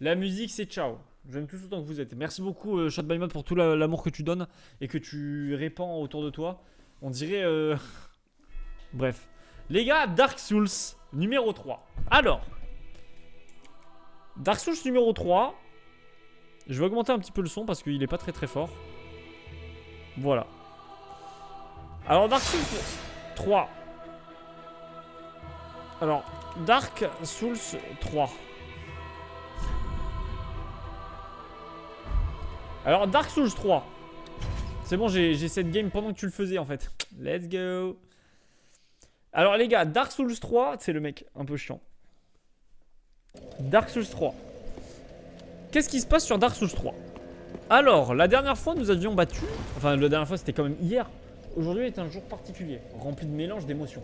La musique, c'est ciao. J'aime tous autant que vous êtes. Merci beaucoup, Shot by Mod, pour tout l'amour que tu donnes et que tu répands autour de toi. On dirait. Bref. Les gars, Dark Souls numéro 3. Alors, Dark Souls numéro 3. Je vais augmenter un petit peu le son parce qu'il est pas très très fort. Voilà. Alors, Dark Souls 3. Alors, Dark Souls 3. Alors, Dark Souls 3. C'est bon, j'ai cette game pendant que tu le faisais en fait. Let's go. Alors, les gars, Dark Souls 3, c'est le mec un peu chiant. Dark Souls 3. Qu'est-ce qui se passe sur Dark Souls 3? Alors, la dernière fois, nous avions battu. Enfin, la dernière fois, c'était quand même hier. Aujourd'hui est un jour particulier, rempli de mélange d'émotions.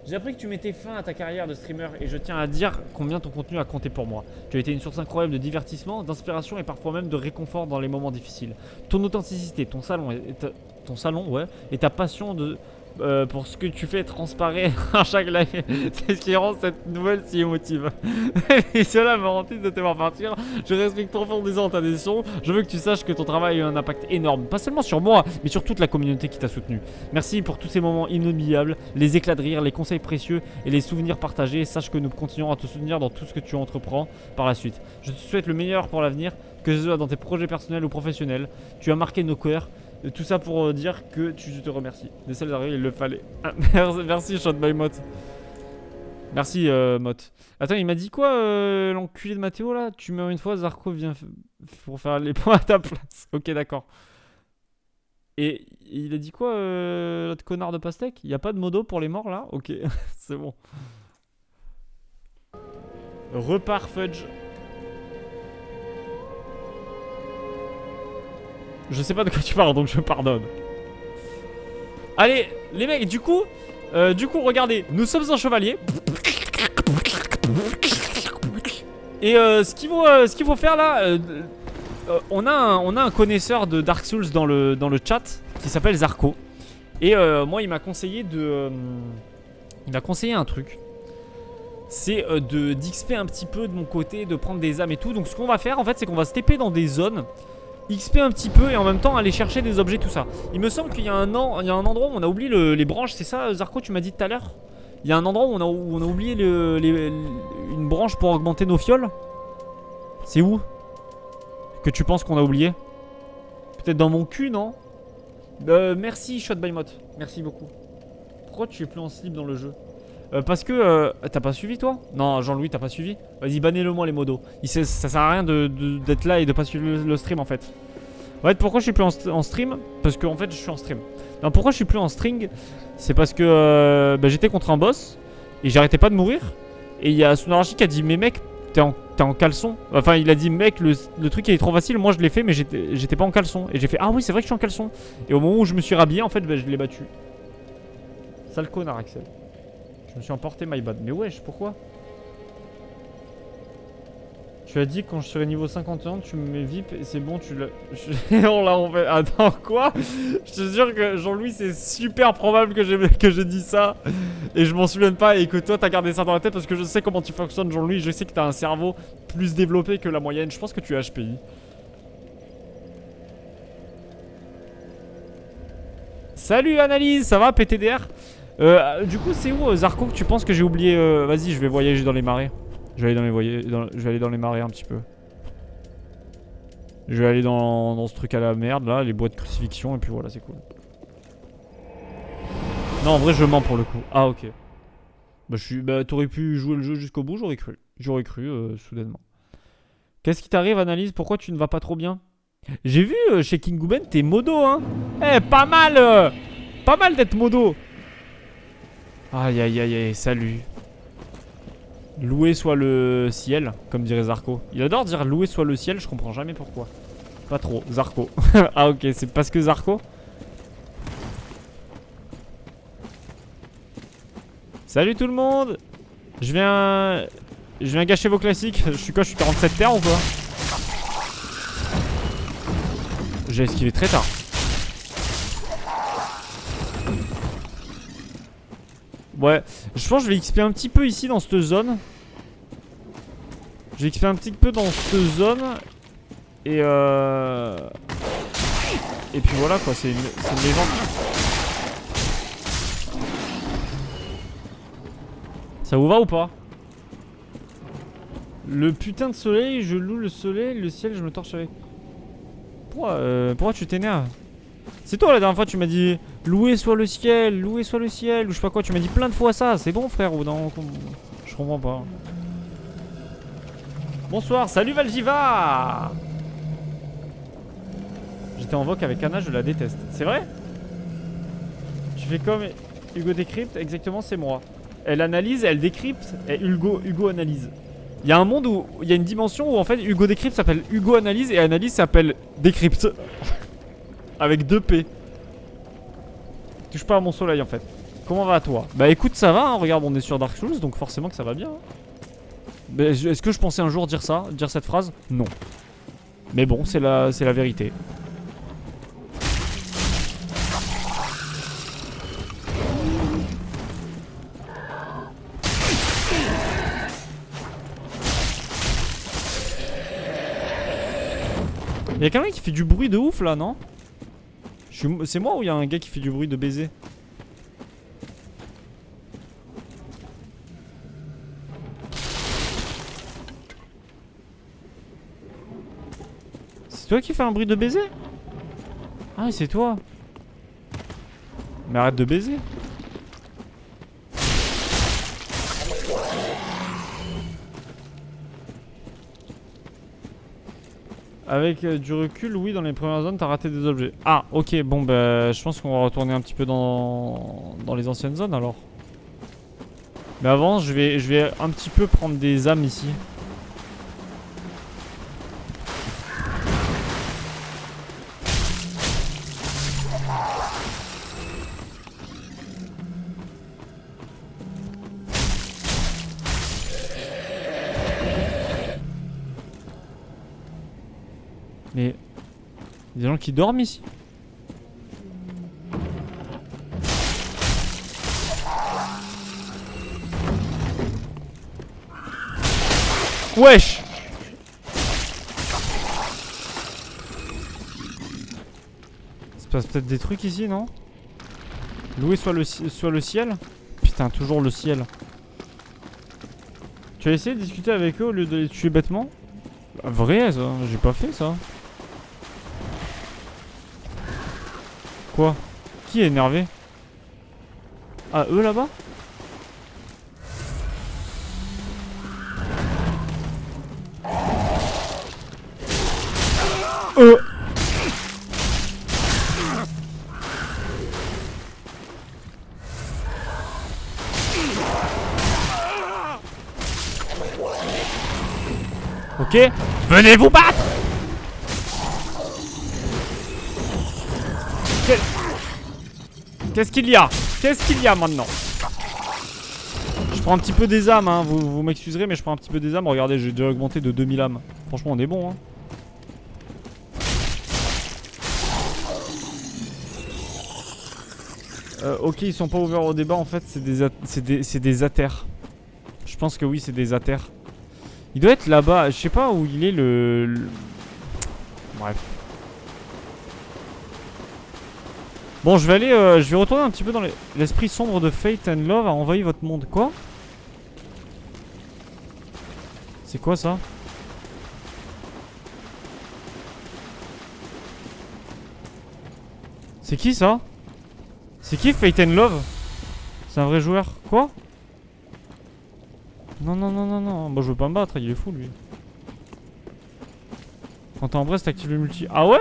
J'ai appris que tu mettais fin à ta carrière de streamer et je tiens à dire combien ton contenu a compté pour moi. Tu as été une source incroyable de divertissement, d'inspiration et parfois même de réconfort dans les moments difficiles. Ton authenticité, ton salon et ta passion pour ce que tu fais transparaît à chaque live. C'est ce qui rend cette nouvelle si émotive. Et cela me rend triste de te voir partir. Je respecte profondément ta décision. Je veux que tu saches que ton travail a eu un impact énorme. Pas seulement sur moi, mais sur toute la communauté qui t'a soutenu. Merci pour tous ces moments inoubliables, les éclats de rire, les conseils précieux et les souvenirs partagés. Sache que nous continuerons à te soutenir dans tout ce que tu entreprends par la suite. Je te souhaite le meilleur pour l'avenir, que ce soit dans tes projets personnels ou professionnels. Tu as marqué nos cœurs. Tout ça pour dire que tu te remercies. Des seuls arrivés, il le fallait. Ah, merci, Shot by Mot. Merci, Mot. Attends, il m'a dit quoi, l'enculé de Mathéo là? Tu meurs une fois, Zarko vient pour faire les points à ta place. Ok, d'accord. Et il a dit quoi, l'autre connard de pastèque? Il n'y a pas de modo pour les morts là? Ok, c'est bon. Repart Fudge. Je sais pas de quoi tu parles, donc je pardonne. Allez, les mecs, du coup, regardez, nous sommes un chevalier. Et ce qu'il faut faire là, on a un connaisseur de Dark Souls dans le chat qui s'appelle Zarko. Et moi, il m'a conseillé un truc. C'est d'XP un petit peu de mon côté, de prendre des âmes et tout. Donc ce qu'on va faire en fait, c'est qu'on va se TP dans des zones, XP un petit peu et en même temps aller chercher des objets, tout ça. Il me semble qu'il y a un endroit où on a oublié les branches, c'est ça Zarko, tu m'as dit tout à l'heure? Il y a un endroit où on a oublié une branche pour augmenter nos fioles. C'est où que tu penses qu'on a oublié? Peut-être dans mon cul, non? Merci Shot by Mot, merci beaucoup. Pourquoi tu es plus en slip dans le jeu? Parce que t'as pas suivi toi? Non, Jean-Louis, t'as pas suivi? Vas-y, bannez-le moi les modos. Ça sert à rien d'être là et de pas suivre le stream en fait. Ouais, pourquoi je suis plus en stream? Parce que en fait je suis en stream. Non, pourquoi je suis plus en string? C'est parce que j'étais contre un boss et j'arrêtais pas de mourir. Et il y a Sunarashi qui a dit mais mec, t'es en caleçon. Enfin il a dit mec, le truc il est trop facile. Moi je l'ai fait mais j'étais pas en caleçon. Et j'ai fait ah oui c'est vrai que je suis en caleçon. Et au moment où je me suis rhabillé en fait je l'ai battu. Sale connard Axel. Je me suis emporté, my bad. Mais wesh, pourquoi? Tu as dit que quand je serai niveau 51, tu me mets VIP et c'est bon, tu l'as... On l'a en fait... Attends, quoi? Je te jure que Jean-Louis, c'est super probable que j'ai dit ça. Et je m'en souviens pas et que toi, t'as gardé ça dans la tête parce que je sais comment tu fonctionnes, Jean-Louis. Je sais que t'as un cerveau plus développé que la moyenne. Je pense que tu es HPI. Salut, Analyse, ça va, PTDR? Du coup, c'est où, Zarko, que tu penses que j'ai oublié? Vas-y, je vais voyager dans les marais. Je vais aller dans les marais un petit peu. Je vais aller dans ce truc à la merde, là, les boîtes de crucifixion, et puis voilà, c'est cool. Non, en vrai, je mens pour le coup. Ah, ok. T'aurais pu jouer le jeu jusqu'au bout, j'aurais cru. J'aurais cru, soudainement. Qu'est-ce qui t'arrive, Analyse? Pourquoi tu ne vas pas trop bien? J'ai vu, chez King Gouben, t'es modo, hein. Eh, pas mal! Pas mal d'être modo. Aïe aïe aïe aïe, salut. Loué soit le ciel, comme dirait Zarko. Il adore dire loué soit le ciel, je comprends jamais pourquoi. Pas trop, Zarko. Ah ok, c'est parce que Zarko. Salut tout le monde. Je viens gâcher vos classiques. Je suis quoi, je suis 47 terres ou quoi? J'ai esquivé très tard. Ouais, je pense que je vais XP un petit peu ici dans cette zone. Je vais XP un petit peu dans cette zone. Et puis voilà quoi, c'est une légende. Ça vous va ou pas? Le putain de soleil, je loue le soleil, le ciel, je me torche avec. Pourquoi tu t'énerves? C'est toi la dernière fois tu m'as dit loué soit le ciel, loué soit le ciel, ou je sais pas quoi, tu m'as dit plein de fois ça, c'est bon frère ou non? Je comprends pas. Bonsoir, salut Valjiva. J'étais en voc avec Anna, je la déteste. C'est vrai? Tu fais comme Hugo décrypte, exactement c'est moi. Elle analyse, elle décrypte, et Hugo analyse. Il y a un monde où il y a une dimension où en fait Hugo décrypte s'appelle Hugo analyse et analyse s'appelle décrypte. Avec 2 P. Touche pas à mon soleil en fait. Comment va toi? Bah écoute ça va, hein, regarde on est sur Dark Souls donc forcément que ça va bien. Hein. Est-ce que je pensais un jour dire ça, dire cette phrase? Non. Mais bon c'est la vérité. Y'a quelqu'un qui fait du bruit de ouf là non? C'est moi ou y'a un gars qui fait du bruit de baiser? C'est toi qui fais un bruit de baiser? Ah c'est toi. Mais arrête de baiser. Avec du recul, oui, dans les premières zones, t'as raté des objets. Ah, ok, bon, bah, je pense qu'on va retourner un petit peu dans les anciennes zones alors. Mais avant, je vais un petit peu prendre des âmes ici. Mais... il y a des gens qui dorment ici. Wesh! Il se passe peut-être des trucs ici, non? Louer soit le ciel? Putain, toujours le ciel. Tu as essayé de discuter avec eux au lieu de les tuer bêtement? Vrai ça, j'ai pas fait ça. Quoi? Qui est énervé? Ah, eux là-bas? Ok, venez vous battre! Qu'est-ce qu'il y a? Qu'est-ce qu'il y a maintenant? Je prends un petit peu des âmes, hein. Vous m'excuserez, mais je prends un petit peu des âmes. Regardez, j'ai déjà augmenté de 2000 âmes. Franchement, on est bon, hein. Ok, ils sont pas ouverts au débat. En fait, c'est des athères. Je pense que oui, c'est des athères. Il doit être là-bas. Je sais pas où il est le... Bref. Bon, je vais retourner un petit peu dans l'esprit sombre de Fate and Love a envahi votre monde. Quoi? C'est quoi ça? C'est qui ça? C'est qui Fate and Love? C'est un vrai joueur. Quoi? Non, non, non, non, non. Moi, je veux pas me battre. Il est fou, lui. Quand t'es en Brest, t'actives le multi. Ah ouais?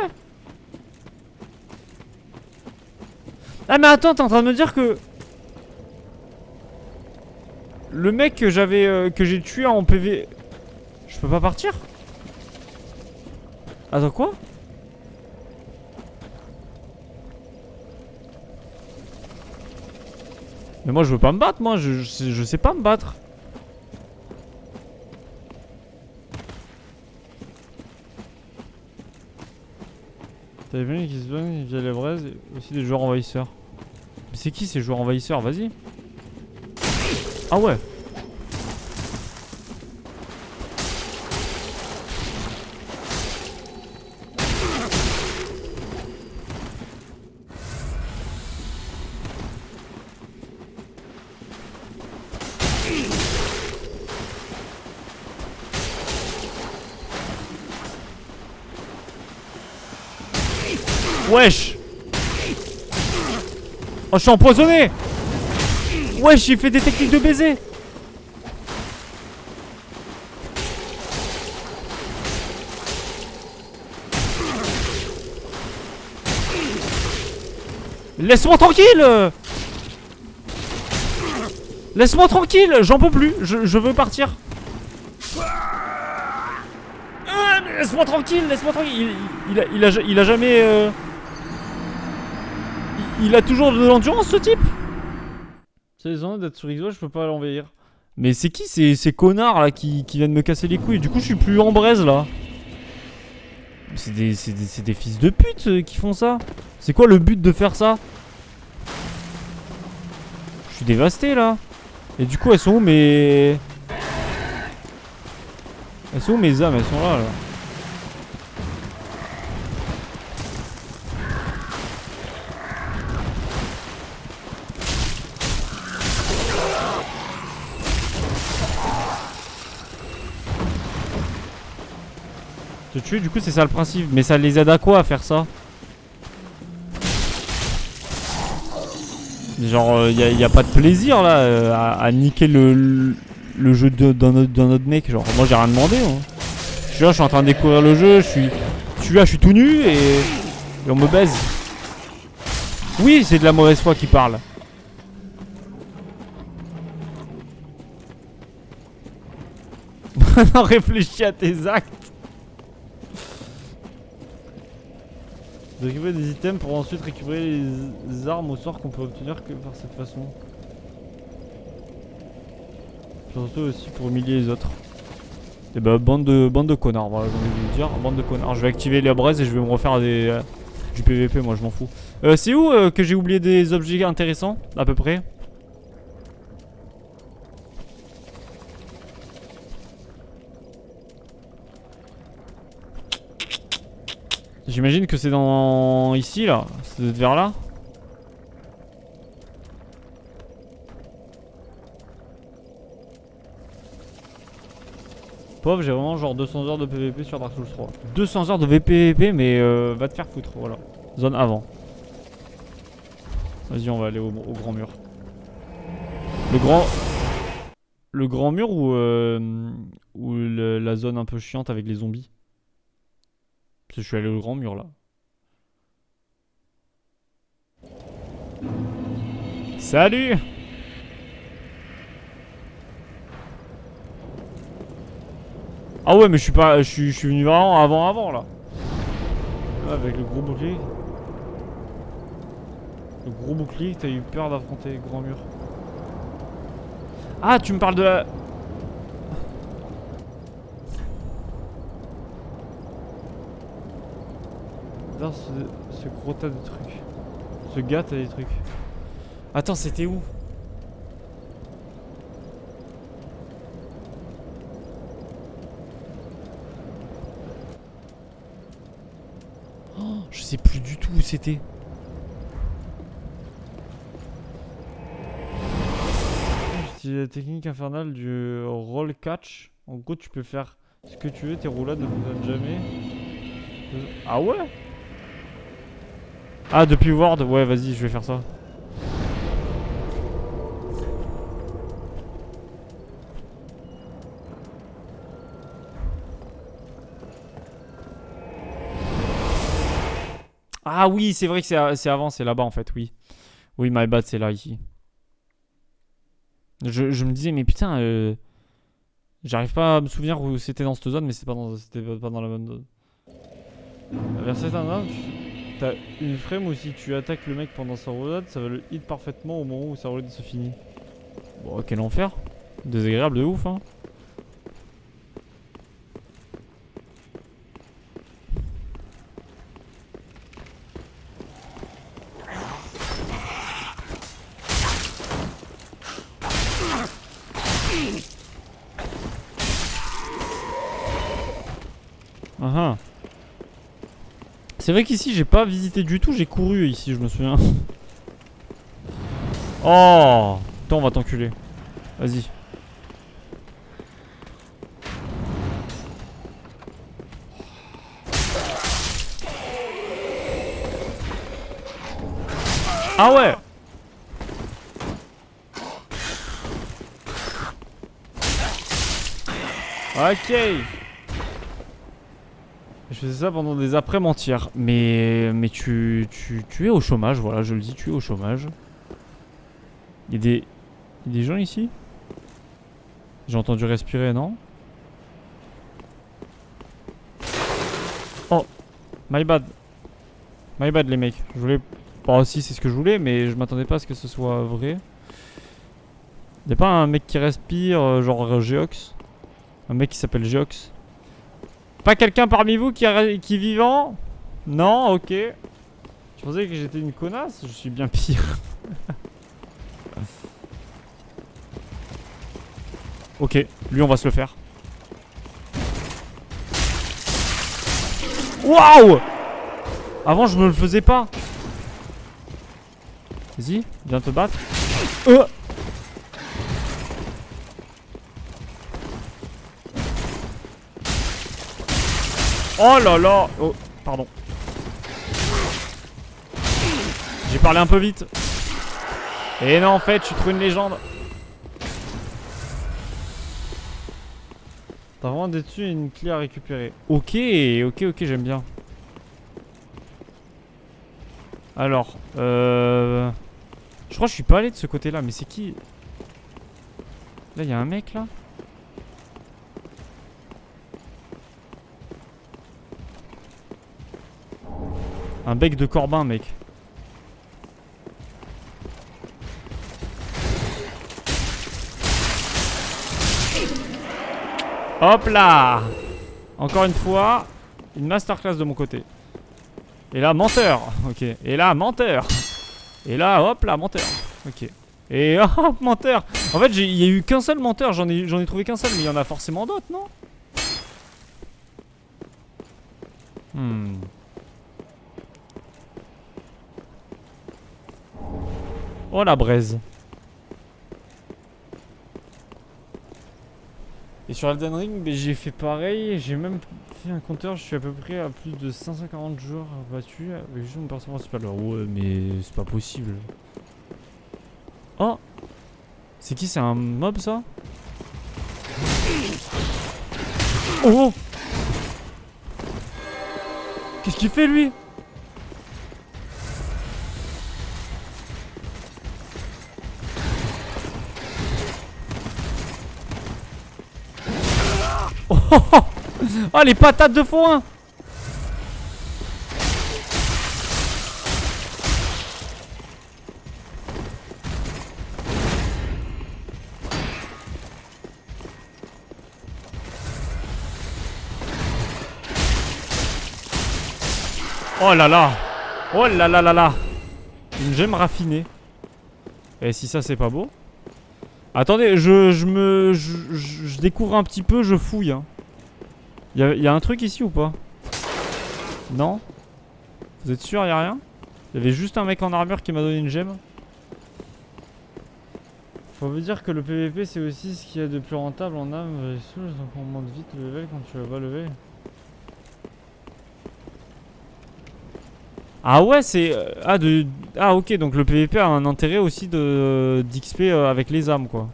Ah mais attends, t'es en train de me dire que... Le mec que j'ai tué en PV... Je peux pas partir? Attends, quoi? Mais moi je veux pas me battre, moi je sais pas me battre. T'avais vu qui se donnent via les braises et aussi des joueurs envahisseurs. Mais c'est qui ces joueurs envahisseurs? Vas-y. Ah ouais. Wesh. Oh, je suis empoisonné. Wesh, j'ai fait des techniques de baiser. Laisse-moi tranquille. Laisse-moi tranquille, j'en peux plus, je veux partir. Laisse-moi tranquille, laisse-moi tranquille. Il a jamais... Il a toujours de l'endurance, ce type. C'est les d'être sur Xbox, je peux pas l'envahir. Mais c'est qui ces connards là qui viennent me casser les couilles? Du coup, je suis plus en braise là. C'est des fils de pute qui font ça. C'est quoi le but de faire ça? Je suis dévasté là. Et du coup, elles sont où mes... Elles sont où mes âmes? Elles sont là. Te tuer, du coup, c'est ça le principe. Mais ça les aide à quoi à faire ça? Genre, y a pas de plaisir là à niquer le jeu d'un autre mec. Genre, moi j'ai rien demandé. Hein. Je suis là, je suis en train de découvrir le jeu. Je suis là, je suis tout nu et on me baise. Oui, c'est de la mauvaise foi qui parle. Non, réfléchis à tes actes. De récupérer des items pour ensuite récupérer les armes au sort qu'on peut obtenir que par cette façon. Surtout aussi pour humilier les autres. Et bah bande de connards, voilà, j'ai envie de vous dire, bande de connards. Je vais activer la braise et je vais me refaire du PVP, moi je m'en fous. C'est où que j'ai oublié des objets intéressants, à peu près? J'imagine que c'est dans... ici là, c'est vers là. Pauvre, j'ai vraiment genre 200 heures de PVP sur Dark Souls 3. 200 heures de PVP, mais va te faire foutre, voilà. Zone avant. Vas-y, on va aller au grand mur. Le grand mur ou la zone un peu chiante avec les zombies? Parce que je suis allé au grand mur là. Salut! Ah ouais, mais je suis pas. Je suis venu vraiment avant là. Là, avec le gros bouclier. Le gros bouclier, t'as eu peur d'affronter le grand mur. Ah, tu me parles de la. Dans ce gros tas de trucs. Ce gars, t'as des trucs. Attends, c'était où? Oh, je sais plus du tout où c'était. J'utilise la technique infernale du roll catch. En gros, tu peux faire ce que tu veux, tes roulades ne fonctionnent jamais. Ah ouais? Ah, depuis Word? Ouais, vas-y, je vais faire ça. Ah oui, c'est vrai que c'est avant, c'est là-bas en fait, oui. Oui, my bad, c'est là, ici. Je me disais, mais putain, j'arrive pas à me souvenir où c'était dans cette zone, mais c'était pas dans la bonne zone. Vers certains armes, t'as une frame où si tu attaques le mec pendant sa roulade, ça va le hit parfaitement au moment où sa roulade se finit. Bon, quel enfer. Désagréable de ouf, hein. C'est vrai qu'ici j'ai pas visité du tout, j'ai couru ici, je me souviens. Oh, attends, on va t'enculer. Vas-y. Ah ouais. Ok. Je faisais ça pendant des après-mentières. Mais tu es au chômage, voilà, je le dis, tu es au chômage. Il y a des gens ici? J'ai entendu respirer, non? Oh, my bad. My bad les mecs. Je voulais... Bon, si c'est ce que je voulais, mais je m'attendais pas à ce que ce soit vrai. Y'a pas un mec qui respire, genre Geox? Un mec qui s'appelle Geox? Pas quelqu'un parmi vous qui est vivant? Non, ok. Je pensais que j'étais une connasse, je suis bien pire. Ok, lui on va se le faire. Waouh! Avant je me le faisais pas. Vas-y, viens te battre. Oh là là. Oh, pardon. J'ai parlé un peu vite. Et non, en fait, je suis trop une légende. T'as vraiment dessus une clé à récupérer. Ok, j'aime bien. Alors, je crois que je suis pas allé de ce côté-là, mais c'est qui? Là, il y a un mec, là. Un bec de Corbin, mec. Hop là! Encore une fois, une masterclass de mon côté. Et là, menteur. Ok. Et là, menteur. Et là, hop là, menteur. Ok. Et hop, menteur. En fait, il y a eu qu'un seul menteur. J'en ai trouvé qu'un seul, mais il y en a forcément d'autres, non? Oh la braise. Et sur Elden Ring, j'ai fait pareil. J'ai même fait un compteur. Je suis à peu près à plus de 540 joueurs battus avec juste mon personnage principal. Ouais, mais c'est pas possible. Oh! C'est qui? C'est un mob ça? Oh! Qu'est-ce qu'il fait lui? Oh les patates de foin! Oh là là! Oh là là là là! Une gemme raffinée. Et si ça c'est pas beau? Attendez, je découvre un petit peu, je fouille. Hein. Y a un truc ici ou pas? Non? Vous êtes sûr, y'a rien? Il y avait juste un mec en armure qui m'a donné une gemme. Faut vous dire que le PVP c'est aussi ce qu'il y a de plus rentable en âme et souls, donc on monte vite le level quand tu vas pas lever. Ah ouais, c'est... Ah ok, donc le PVP a un intérêt aussi d'XP avec les âmes quoi.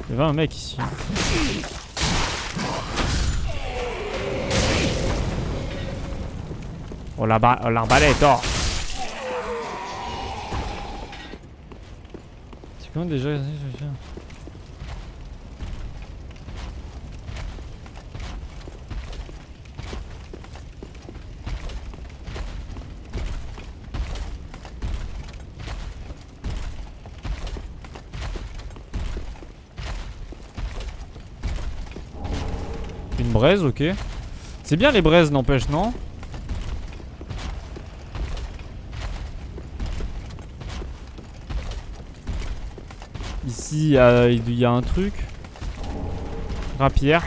Il y avait un mec ici. Oh l'arbalète, oh. C'est comment déjà? Une braise, ok. C'est bien les braises, n'empêche, non? Ici, il y a un truc. Rapière.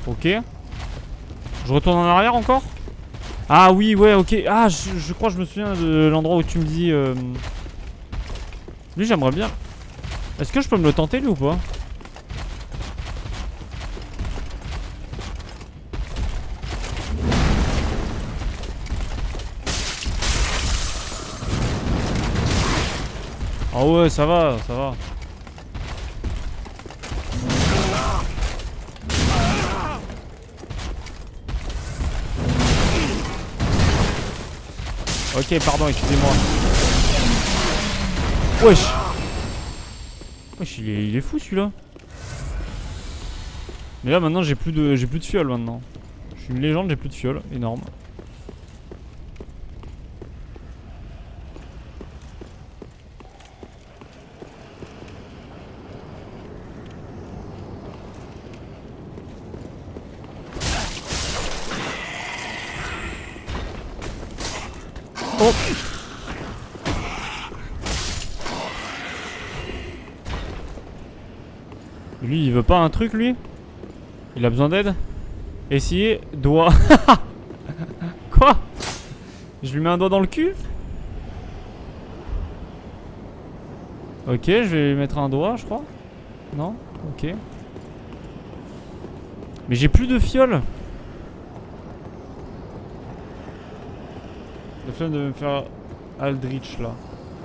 Ok. Je retourne en arrière encore? Ah oui, ouais, ok. Ah, je crois que je me souviens de l'endroit où tu me dis... Lui, j'aimerais bien... Est-ce que je peux me le tenter, lui, ou pas? Ah ouais, ça va, ça va. Ok, pardon, excusez-moi. Wesh. Wesh, il est fou celui-là. Mais là maintenant j'ai plus de fiole maintenant. Je suis une légende, j'ai plus de fiole, énorme. Oh. Lui il veut pas un truc lui? Il a besoin d'aide? Essayer, doigt. Quoi? Je lui mets un doigt dans le cul? Ok, je vais lui mettre un doigt, je crois. Non? Ok. Mais j'ai plus de fiole. La flemme de me faire Aldrich là.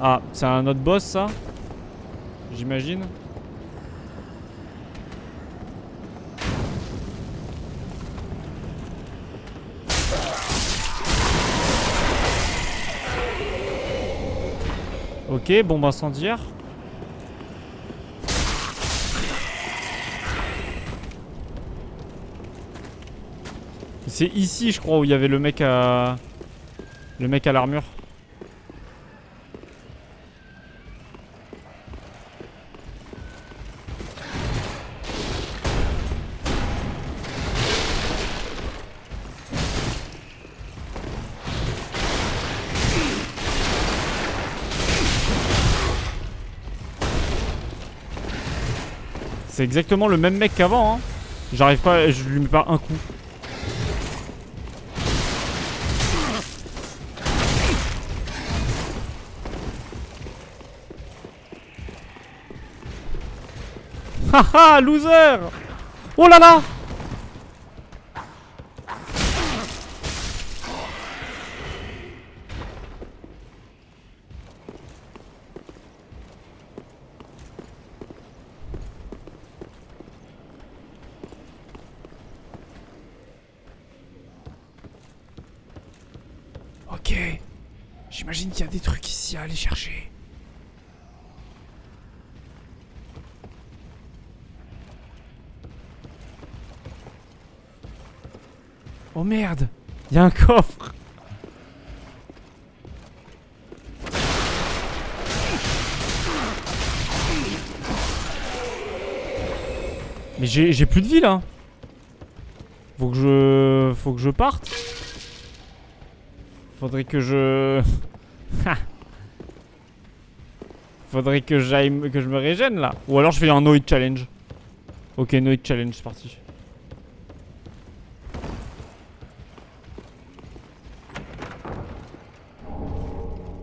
Ah, c'est un autre boss ça? J'imagine. Ok, bombe incendiaire. C'est ici, je crois, où il y avait le mec à... Le mec à l'armure. C'est exactement le même mec qu'avant, hein. J'arrive pas, je lui mets pas un coup. Haha, loser! Oh là là! Ok. J'imagine qu'il y a des trucs ici à aller chercher. Oh merde! Il y a un coffre! Mais j'ai plus de vie là! Faut que je parte! Faudrait que je... Faudrait que j'aille... que je me régène là! Ou alors je fais un no hit challenge. Ok, no hit challenge, c'est parti.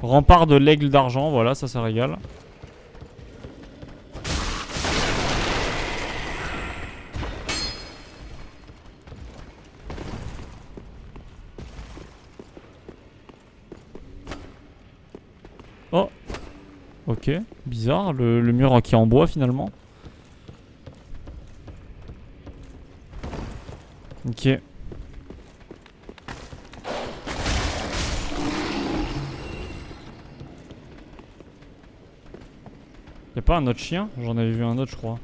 Rempart de l'aigle d'argent, voilà, ça régale. Oh. Ok, bizarre, le mur qui est en bois finalement. Ok. Y'a pas un autre chien? J'en avais vu un autre, je crois.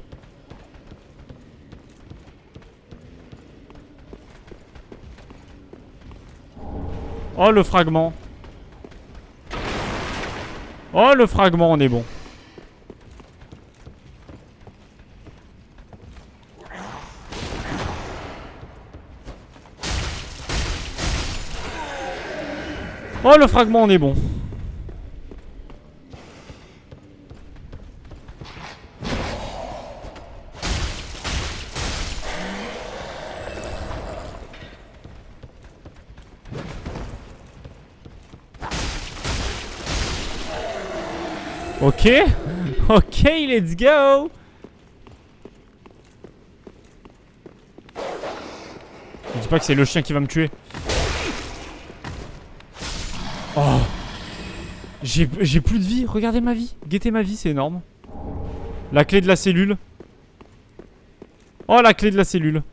Oh, le fragment. Oh, le fragment, on est bon. Oh, le fragment, on est bon. Ok. Ok, let's go. Je dis pas que c'est le chien qui va me tuer. Oh. J'ai plus de vie. Regardez ma vie. Guettez ma vie, c'est énorme. La clé de la cellule. Oh, la clé de la cellule.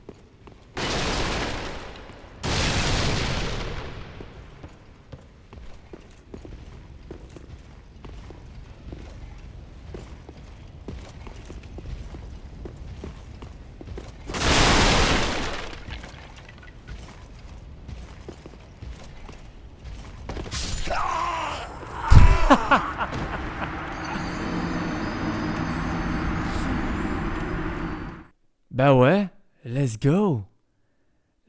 Bah ouais, let's go.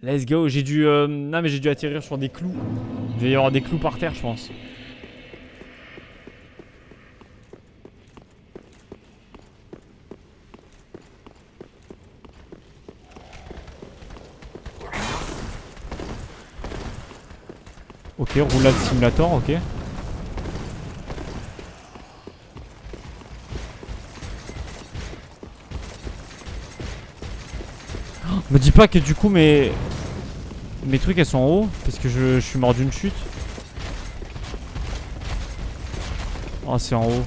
Let's go. J'ai dû... Non mais j'ai dû atterrir sur des clous. Il va y avoir des clous par terre, je pense. Ok, roulade simulator, ok. Me dis pas que du coup mes trucs elles sont en haut parce que je suis mort d'une chute. Oh, c'est en haut.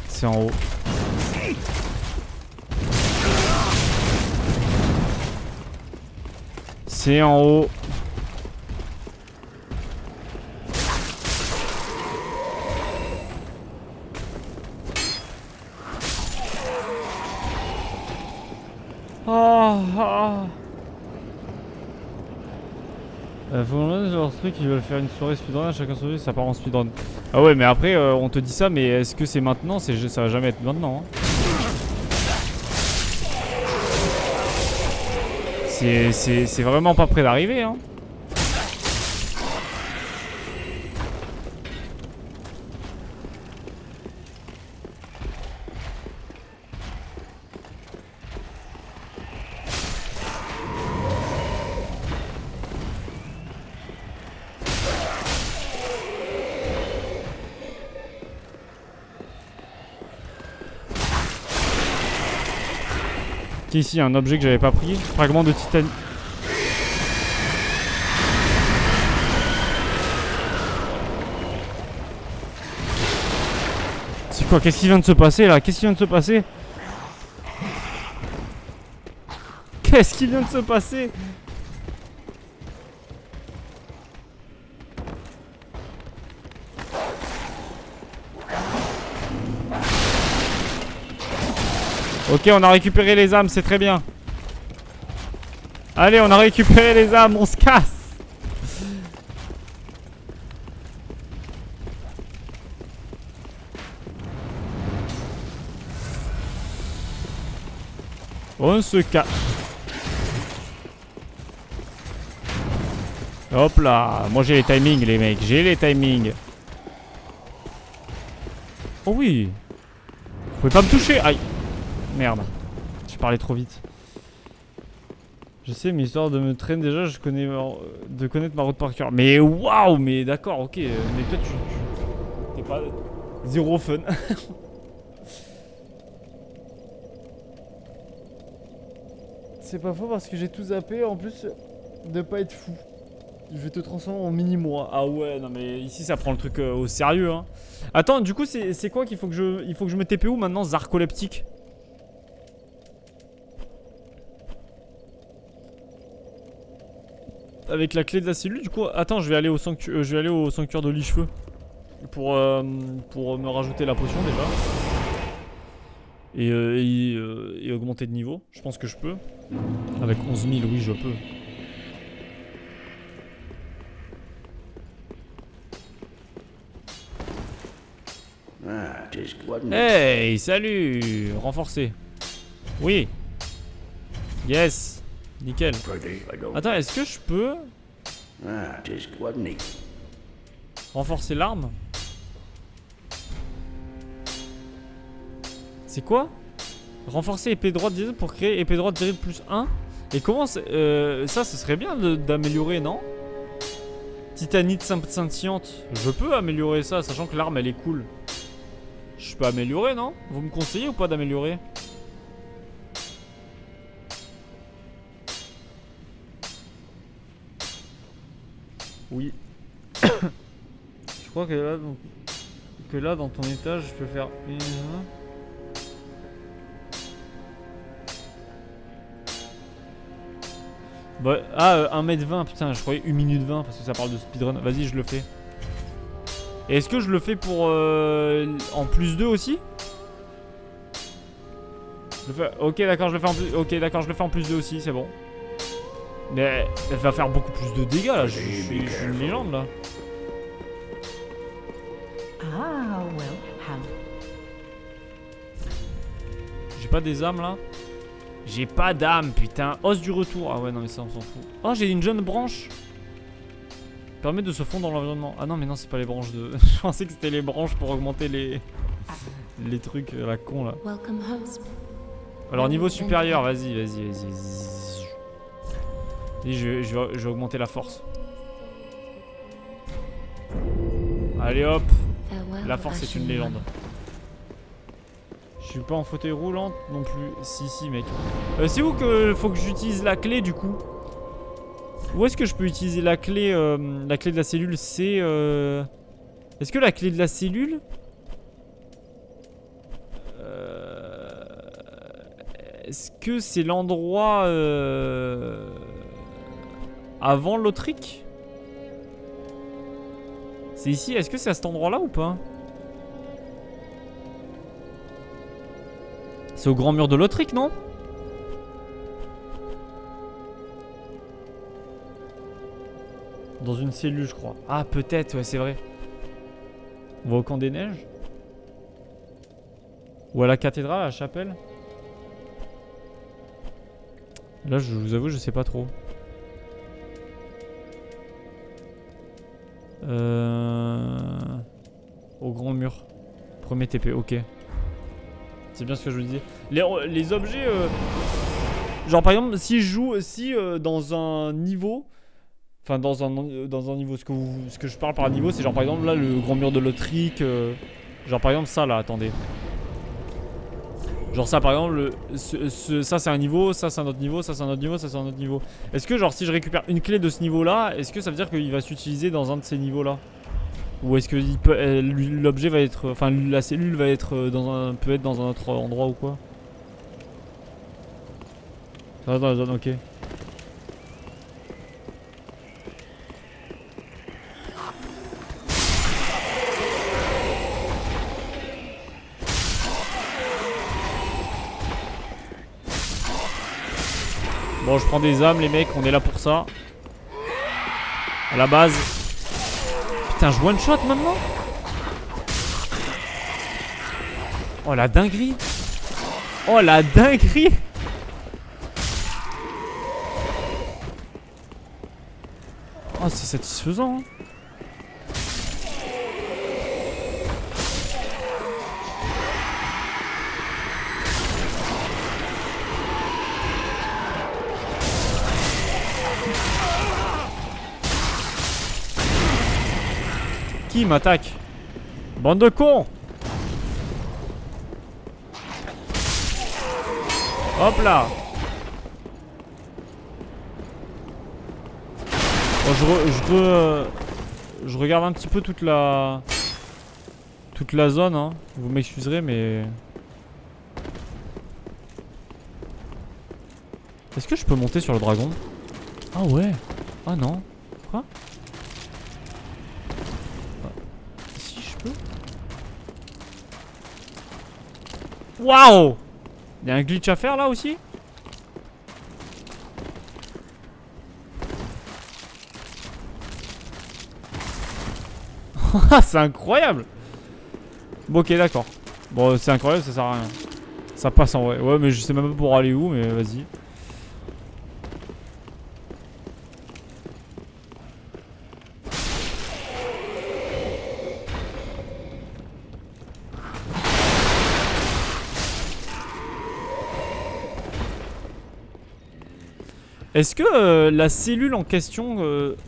C'est en haut. C'est en haut. Faut demander sur leur truc, ils veulent faire une soirée speedrun, à chacun son jeu, ça part en speedrun. Ah ouais, mais après, on te dit ça, mais est-ce que c'est maintenant? Ça va jamais être maintenant. Hein. C'est vraiment pas près d'arriver. Hein. Ici, un objet que j'avais pas pris. Fragment de titane. C'est quoi? Qu'est-ce qui vient de se passer là? Qu'est-ce qui vient de se passer? Qu'est-ce qui vient de se passer? Ok, on a récupéré les âmes, c'est très bien. Allez, on a récupéré les âmes, on se casse. On se casse. Hop là, moi j'ai les timings les mecs, j'ai les timings. Oh oui. Vous pouvez pas me toucher. Aïe. Merde, j'ai parlé trop vite. Je sais, mais histoire de me traîner déjà, je connais de connaître ma route par cœur. Mais waouh, mais d'accord, ok. Mais toi, t'es pas zéro fun. C'est pas faux parce que j'ai tout zappé en plus de pas être fou. Je vais te transformer en mini-moi. Ah ouais, non mais ici ça prend le truc au sérieux. Hein. Attends, du coup, c'est quoi qu'il faut que je me TP où maintenant? Zarcoleptique. Avec la clé de la cellule, du coup, attends, je vais aller au sanctuaire de lit-cheveux pour me rajouter la potion déjà et augmenter de niveau. Je pense que je peux. Avec 11 000, oui, je peux. Hey, salut, renforcé. Oui. Yes. Nickel. Attends, est-ce que je peux renforcer l'arme? C'est quoi? Renforcer épée droite direct pour créer épée droite direct plus 1. Et comment ça, ce serait bien d'améliorer, non? Titanite scintillante. Je peux améliorer ça, sachant que l'arme elle est cool. Je peux améliorer, non? Vous me conseillez ou pas d'améliorer? Oui. Je crois que là, donc, dans ton étage, je peux faire une... Bah, ah, 1m20, putain, je croyais 1 minute 20 parce que ça parle de speedrun. Vas-y, je le fais. Et est-ce que je le fais pour en plus 2 aussi? Ok, d'accord, je le fais en plus. Ok, d'accord, je le fais en plus 2 aussi, c'est bon. Mais elle va faire beaucoup plus de dégâts là. Je suis une légende là. Ah, well, how? J'ai pas des âmes là. J'ai pas d'âme, putain. Os du retour. Ah ouais, non, mais ça, on s'en fout. Oh, j'ai une jeune branche. Permet de se fondre dans l'environnement. Ah non, mais non, c'est pas les branches de. Je pensais que c'était les branches pour augmenter les trucs, la con là. Alors, niveau supérieur, vas-y. Et je vais augmenter la force. Allez hop. La force est une légende. Je suis pas en fauteuil roulant non plus. Si, mec. C'est où que faut que j'utilise la clé du coup? Où est-ce que je peux utiliser la clé de la cellule? C'est... Est-ce que la clé de la cellule... Est-ce que c'est l'endroit... avant l'autrique? C'est ici? Est-ce que c'est à cet endroit-là ou pas? C'est au grand mur de l'autrique, non? Dans une cellule, je crois. Ah, peut-être, ouais, c'est vrai. On va au camp des neiges? Ou à la cathédrale, à la chapelle? Là, je vous avoue, je sais pas trop. Au grand mur. Premier TP, ok. C'est bien ce que je vous disais. Les objets... Genre, par exemple, si je joue... Si dans un niveau... Enfin, dans un niveau... Ce que je parle par niveau, c'est genre, par exemple, là, le grand mur de l'autrique... genre, par exemple, ça, là, attendez. Genre ça par exemple, ça c'est un niveau, ça c'est un autre niveau, ça c'est un autre niveau, ça c'est un autre niveau. Est-ce que genre si je récupère une clé de ce niveau là, est-ce que ça veut dire qu'il va s'utiliser dans un de ces niveaux là? Ou est-ce que l'objet va être, enfin la cellule va être peut être dans un autre endroit ou quoi? Ça reste dans la zone, ok. Bon, je prends des âmes, les mecs, on est là pour ça. À la base. Putain, je one shot maintenant? Oh la dinguerie! Oh la dinguerie! Oh, c'est satisfaisant, hein. Qui m'attaque? Bande de cons! Hop là! Bon, je regarde un petit peu toute la zone, hein. Vous m'excuserez, mais... Est-ce que je peux monter sur le dragon? Ah ouais. Ah non. Quoi? Si je peux. Waouh! Il y a un glitch à faire là aussi? C'est incroyable! Bon, ok, d'accord. Bon, c'est incroyable, ça sert à rien. Ça passe en vrai. Ouais, mais je sais même pas pour aller où, mais vas-y. Est-ce que la cellule en question...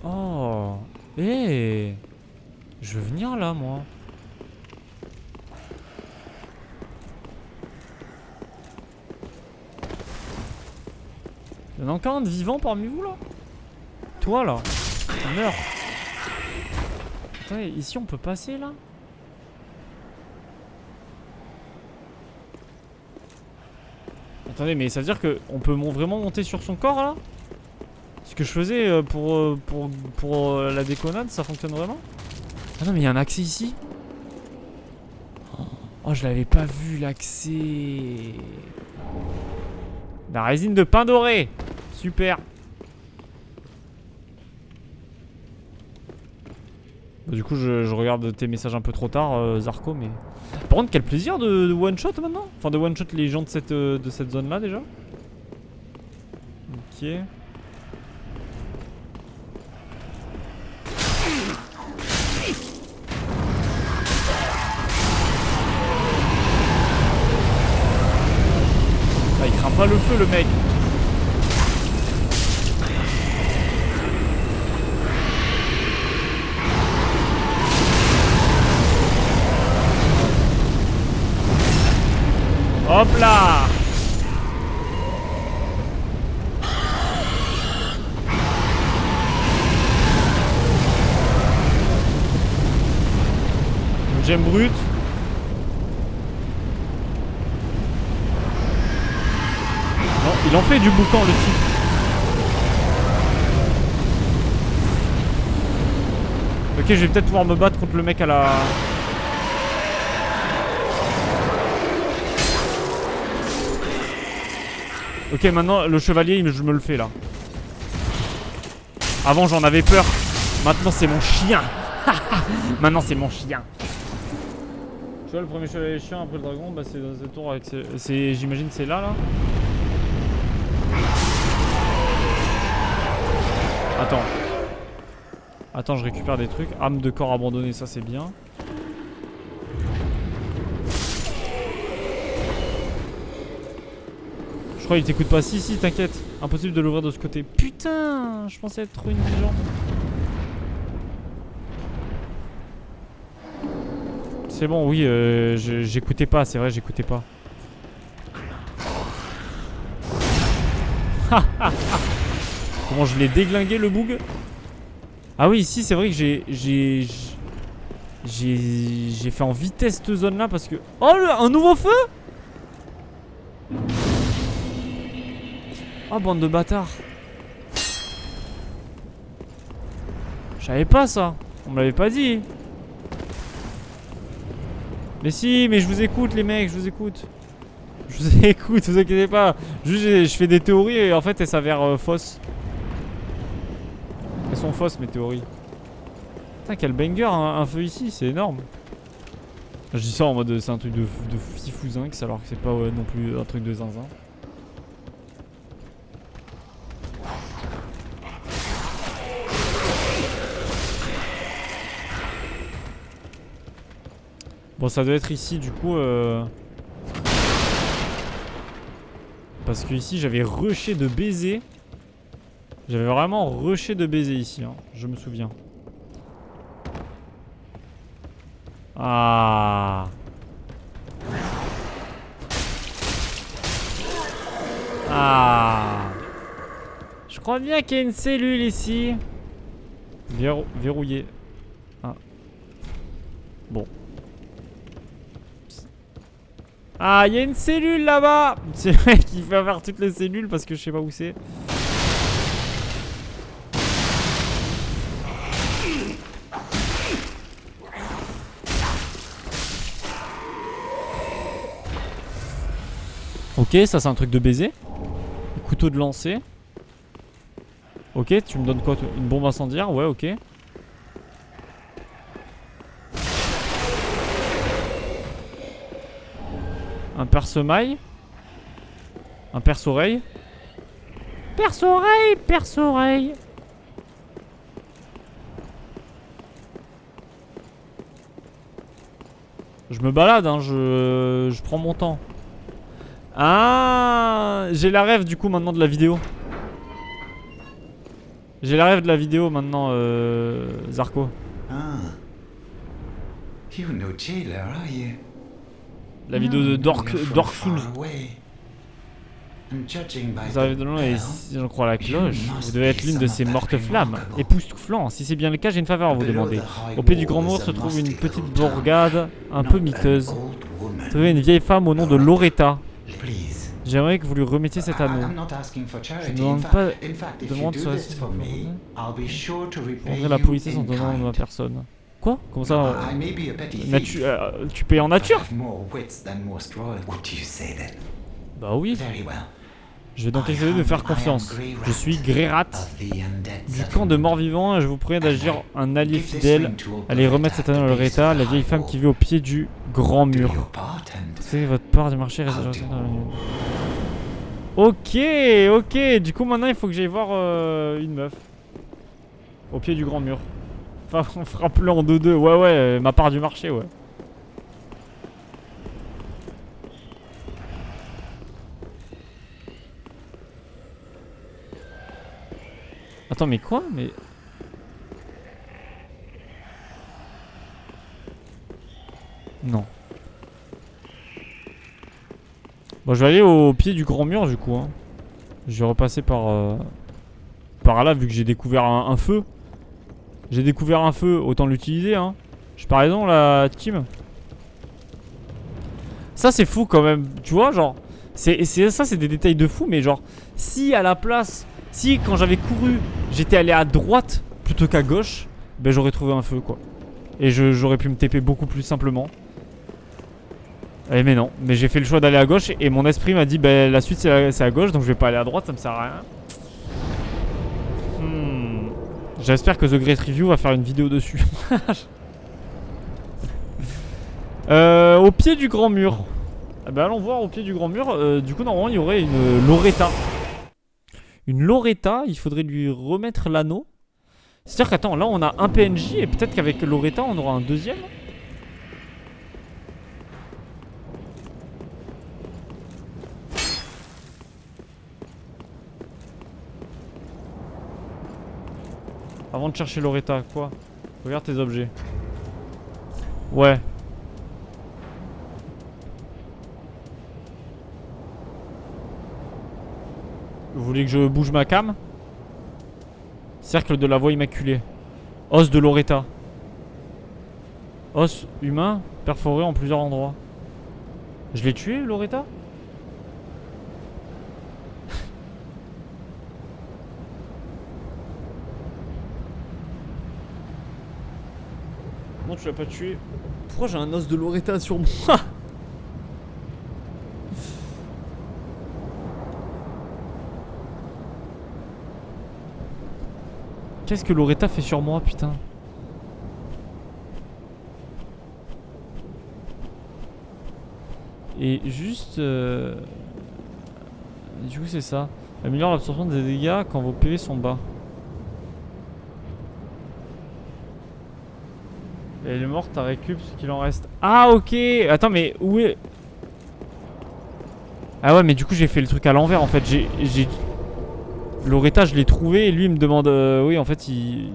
Oh... Eh... Je veux venir là, moi. Il y en a encore un de vivant parmi vous, là? Toi, là. Meurs. Attendez, ici on peut passer là? Attendez, mais ça veut dire qu'on peut vraiment monter sur son corps là? Ce que je faisais pour la déconnade, ça fonctionne vraiment? Ah non, mais il y a un accès ici. Oh, je l'avais pas vu l'accès. La résine de pain doré. Super. Bah, du coup, je regarde tes messages un peu trop tard, Zarko, mais... Par contre, quel plaisir de one-shot maintenant. Enfin, de one-shot les gens de cette zone-là, déjà. Ok. Ah, il craint pas le feu, le mec. Hop là! Une gemme brute. Non, il en fait du boucan le type. Ok, je vais peut-être pouvoir me battre contre le mec à la... Ok, maintenant le chevalier, je me le fais là. Avant j'en avais peur. Maintenant c'est mon chien. Maintenant c'est mon chien. Tu vois le premier chevalier chien après le dragon, bah c'est dans cette tour avec... J'imagine c'est là. Attends, je récupère des trucs. Âme de corps abandonné, ça c'est bien. Je crois qu'il t'écoute pas. Si, t'inquiète. Impossible de l'ouvrir de ce côté. Putain, je pensais être trop intelligent. C'est bon, oui, j'écoutais pas, c'est vrai, j'écoutais pas. Comment je l'ai déglingué le boug. Ah oui, ici c'est vrai que j'ai fait en vitesse cette zone là parce que... Oh, un nouveau feu. Oh, bande de bâtards. Je savais pas ça. On me l'avait pas dit. Mais si, mais je vous écoute les mecs, je vous écoute. Je vous écoute, vous inquiétez pas. Juste je fais des théories et en fait elles s'avèrent fausses. Elles sont fausses mes théories. Putain, quel banger un feu ici, c'est énorme. Je dis ça en mode c'est un truc de fifouzinx alors que c'est pas non plus un truc de zinzin. Bon, ça doit être ici du coup parce que ici j'avais rushé de baiser. J'avais vraiment rushé de baiser ici, hein. Je me souviens. Ah. Ah. Je crois bien qu'il y a une cellule ici. Verrouillée. Ah. Bon. Ah, il y a une cellule là-bas. C'est vrai qu'il fait avoir toutes les cellules parce que je sais pas où c'est. Ok, ça c'est un truc de baiser. Couteau de lancer. Ok, tu me donnes quoi? Une bombe incendiaire? Ouais, ok. Un perce-maille. Un perce-oreille. Perce-oreille, perce-oreille. Je me balade, hein, je prends mon temps. Ah, j'ai la rêve du coup maintenant de la vidéo. J'ai la rêve de la vidéo maintenant, Zarko. Ah. You're no jailer, are you? La vidéo de Dark Souls. Vous arrivez de loin et si j'en crois la cloche, vous devez être l'une de ces mortes flammes. Époustouflant. Si c'est bien le cas, j'ai une faveur à vous demander. Au pied du grand mur se trouve une petite bourgade un peu miteuse. Trouvez une vieille femme au nom de Loretta. J'aimerais que vous lui remettiez cet anneau. Je ne demande pas demande sur la politesse en donnant ma personne. Quoi? Comment ça? Tu payes en nature? Bah oui. Je vais donc essayer de me faire confiance. Je suis Grérat du camp de morts-vivants et je vous prie d'agir un allié fidèle. Allez remettre cet anneau à Loretta, la vieille femme qui vit au pied du grand mur. C'est votre part du marché. Ok, ok. Du coup maintenant il faut que j'aille voir une meuf. Au pied du grand mur. Enfin on frappe-le en 2-2. Ouais ouais, ma part du marché ouais. Attends mais quoi? Mais... Non. Bon je vais aller au pied du grand mur du coup hein. Je vais repasser par là vu que j'ai découvert un feu. J'ai découvert un feu, autant l'utiliser hein. J'ai pas raison la team. Ça c'est fou quand même, tu vois genre ça c'est des détails de fou mais genre si à la place, si quand j'avais couru j'étais allé à droite plutôt qu'à gauche, ben j'aurais trouvé un feu quoi. Et j'aurais pu me TP beaucoup plus simplement. Mais non, mais j'ai fait le choix d'aller à gauche et mon esprit m'a dit ben la suite c'est à gauche donc je vais pas aller à droite, ça me sert à rien. J'espère que The Great Review va faire une vidéo dessus. Au pied du grand mur. Bah allons voir au pied du grand mur. Du coup normalement il y aurait une Loretta. Une Loretta, il faudrait lui remettre l'anneau. C'est-à-dire qu'attends, là on a un PNJ et peut-être qu'avec Loretta on aura un deuxième. Avant de chercher Loretta, quoi? Regarde tes objets. Ouais. Vous voulez que je bouge ma cam? Cercle de la voie immaculée. Os de Loretta. Os humain perforé en plusieurs endroits. Je l'ai tué, Loretta? Non, tu l'as pas tué. Pourquoi j'ai un os de Loretta sur moi? Qu'est-ce que Loretta fait sur moi, putain? Et juste... Du coup, c'est ça. Améliore l'absorption des dégâts quand vos PV sont bas. Elle est morte, t'as récup ce qu'il en reste. Ah ok. Attends mais où est... Ah ouais mais du coup j'ai fait le truc à l'envers en fait. J'ai... Loretta je l'ai trouvé et lui il me demande... Oui en fait il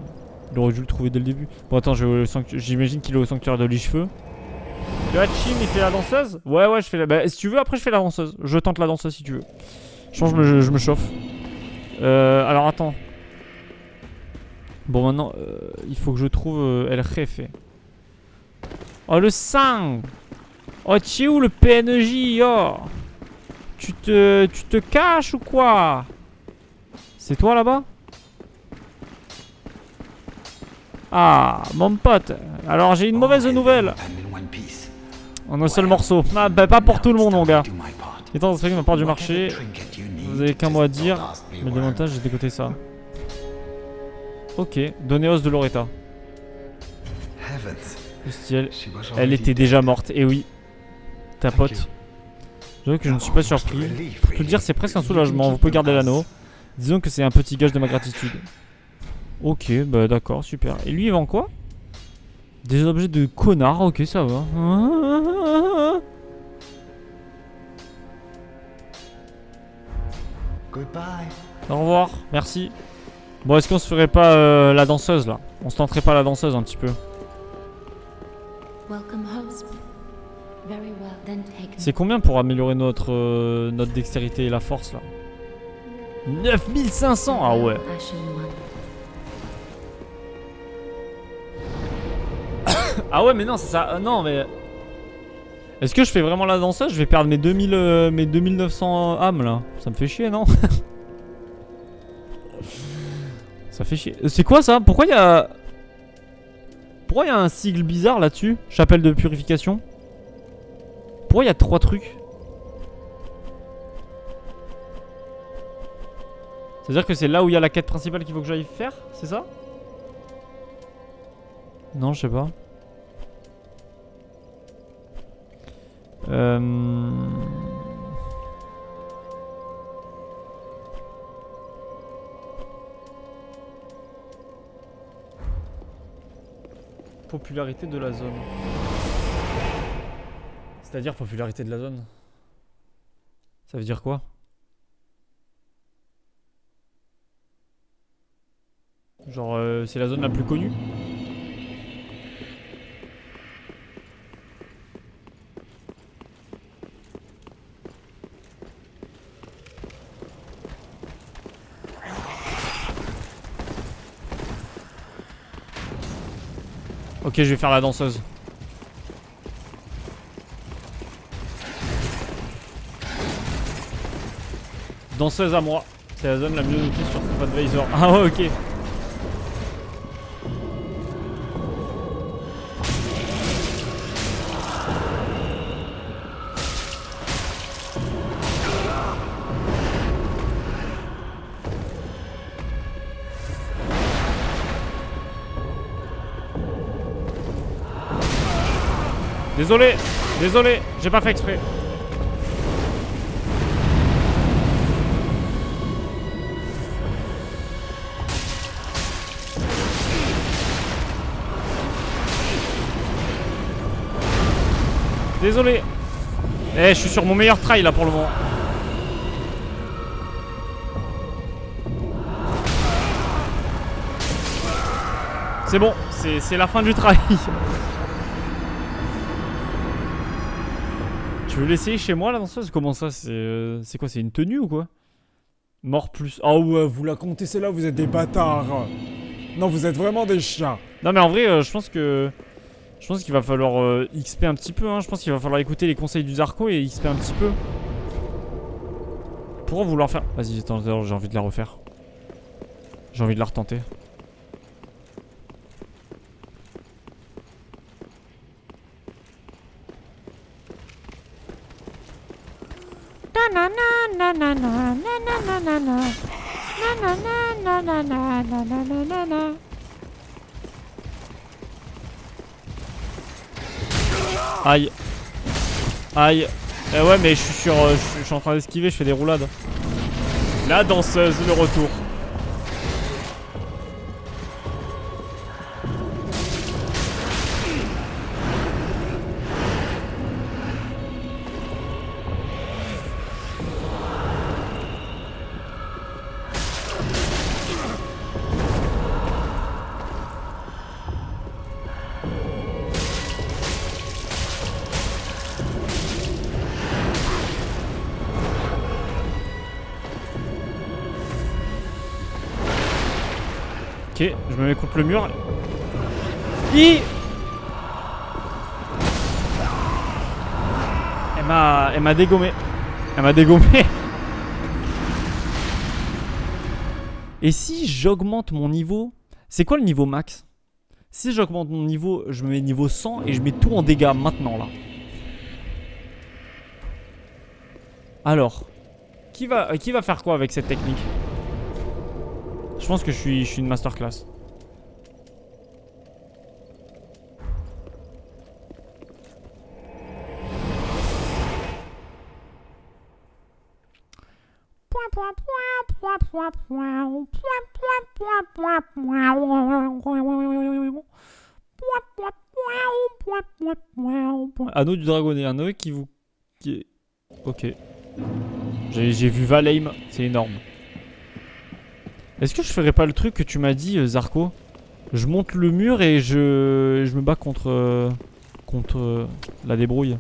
aurait dû le trouver dès le début. Bon attends j'imagine qu'il est au sanctuaire de Lichefeu. Le Hachim il fait la danseuse? Ouais ouais je fais la... Bah si tu veux après je fais la danseuse. Je tente la danseuse si tu veux. Je me chauffe. Alors attends. Bon maintenant il faut que je trouve El Jefe. Oh le sang. Oh tu es où le PNJ oh. Tu te caches ou quoi? C'est toi là-bas? Ah mon pote. Alors j'ai une mauvaise nouvelle. En un seul morceau. Ah bah pas pour tout le monde mon gars. Étant donné ma part du marché. Vous avez qu'un mot à dire. Mais davantage j'ai décoté ça. Ok, donnez os de Loretta. Elle était déjà morte, et oui. Ta pote. J'avoue que je ne suis pas surpris. Pour tout dire, c'est presque un soulagement. Vous pouvez garder l'anneau. Disons que c'est un petit gage de ma gratitude. Ok, bah d'accord, super. Et lui, il vend quoi? Des objets de connard, ok, ça va. Au revoir, merci. Bon, est-ce qu'on se ferait pas la danseuse là? On se tenterait pas la danseuse un petit peu? Very well, then take C'est combien pour améliorer notre, notre dextérité et la force là? 9500. Ah ouais. Ashen One. Ah ouais mais non c'est ça. Non mais... Est-ce que je fais vraiment la danseuse? Je vais perdre mes 2000, mes 2900 âmes là. Ça me fait chier non? Ça fait chier. C'est quoi ça? Pourquoi il y a... Pourquoi il y a un sigle bizarre là-dessus? Chapelle de purification. Pourquoi il y a 3 trucs? C'est-à-dire que c'est là où il y a la quête principale qu'il faut que j'aille faire? C'est ça? Non, je sais pas. Popularité de la zone. C'est-à-dire popularité de la zone. Ça veut dire quoi? Genre c'est la zone la plus connue? Ok, je vais faire la danseuse. Danseuse à moi. C'est la zone la mieux notée sur TripAdvisor. Ah ouais, ok. Désolé, désolé, j'ai pas fait exprès. Désolé. Eh, je suis sur mon meilleur try là pour le moment. C'est bon, c'est la fin du try. Tu veux l'essayer chez moi la danseuse? Comment ça? C'est quoi? C'est une tenue ou quoi? Mort plus. Ah ouais, vous la comptez celle-là, vous êtes des bâtards. Non, vous êtes vraiment des chiens. Non mais en vrai, je pense que... Je pense qu'il va falloir XP un petit peu, hein. Je pense qu'il va falloir écouter les conseils du Zarko et XP un petit peu. Pourquoi vouloir faire... Vas-y, attends, j'ai envie de la refaire. J'ai envie de la retenter. Aïe. Aïe. Eh ouais mais je suis sur... je suis en train d'esquiver, je fais des roulades. La danseuse, le retour. Ok, je me mets contre le mur. Elle m'a dégommé. Elle m'a dégommé. Et si j'augmente mon niveau... C'est quoi le niveau max? Si j'augmente mon niveau, je me mets niveau 100 et je mets tout en dégâts maintenant là. Alors, qui va faire quoi avec cette technique? Je pense que je suis une masterclass. Anneau du dragonnet, un anneau qui vous... Ok. J'ai vu Valheim, c'est énorme. Est-ce que je ferais pas le truc que tu m'as dit, Zarko? Je monte le mur et je me bats contre la débrouille.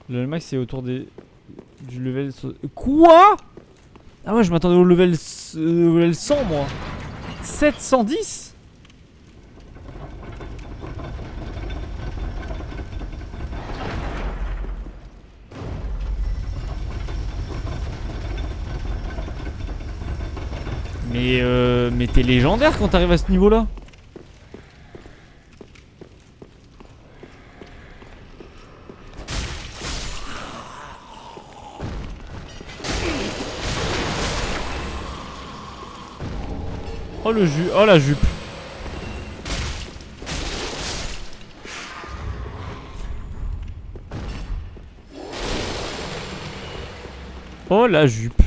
Le max c'est autour du level... Quoi? Ah ouais, je m'attendais au level 100 moi. 710? Mais t'es légendaire quand t'arrives à ce niveau là. Oh le jus, oh la jupe. Oh la jupe.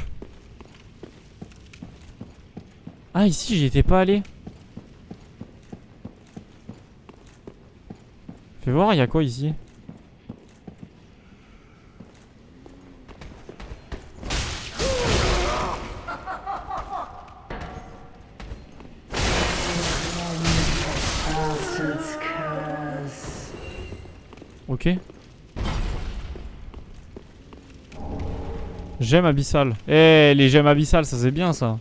Ah ici j'y étais pas allé. Fais voir, il y a quoi ici? Ok. Gemme abyssale. Eh, les gemmes abyssales, ça c'est bien ça.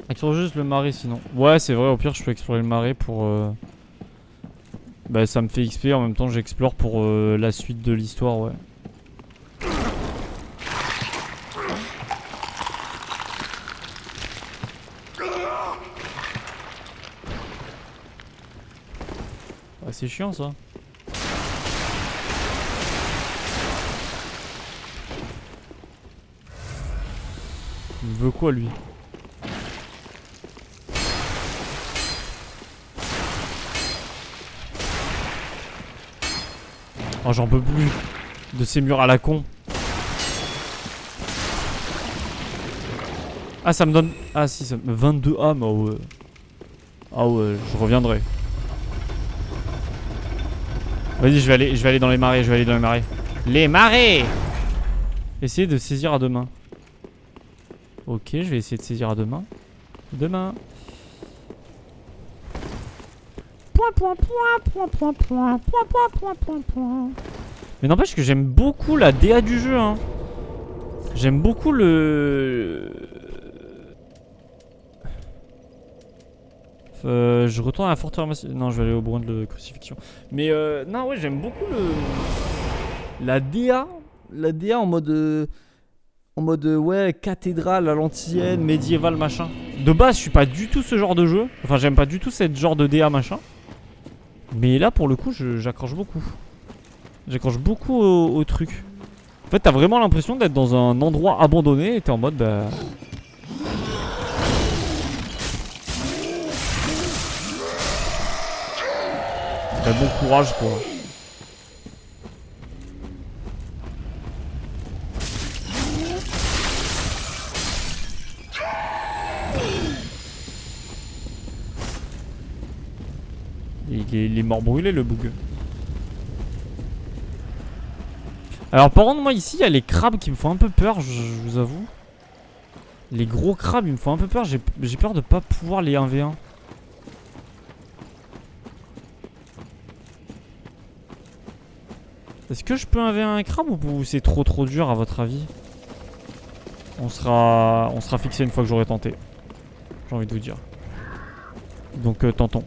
Explore juste le marais sinon. Ouais, c'est vrai, au pire, je peux explorer le marais pour. Bah, ça me fait XP en même temps, j'explore pour la suite de l'histoire, ouais. Ah, c'est chiant ça. Il veut quoi lui? Oh j'en peux plus de ces murs à la con. Ah ça me donne... Ah si ça me... 22 âmes. Oh ouais. Ah ouais je reviendrai. Vas-y je vais aller dans les marais. Les marais. Essayez de saisir à deux mains. Ok je vais essayer de saisir à deux mains. Mais n'empêche que j'aime beaucoup la DA du jeu hein. J'aime beaucoup le... je retourne à la forteresse... Non je vais aller au bruit de crucifixion. Mais non ouais j'aime beaucoup la DA. La DA en mode... ouais cathédrale à l'ancienne, médiévale machin. De base je suis pas du tout ce genre de jeu. Enfin j'aime pas du tout cette genre de DA machin. Mais là pour le coup j'accroche beaucoup. J'accroche beaucoup au truc. En fait t'as vraiment l'impression d'être dans un endroit abandonné et t'es en mode bah... Bah, bon courage quoi. Il est mort brûlé le bug. Alors par contre moi ici il y a les crabes qui me font un peu peur, je vous avoue. Les gros crabes ils me font un peu peur, j'ai peur de pas pouvoir les 1v1. Est-ce que je peux 1v1 un crabe ou c'est trop dur à votre avis? On sera fixé une fois que j'aurai tenté. J'ai envie de vous dire. Donc tentons.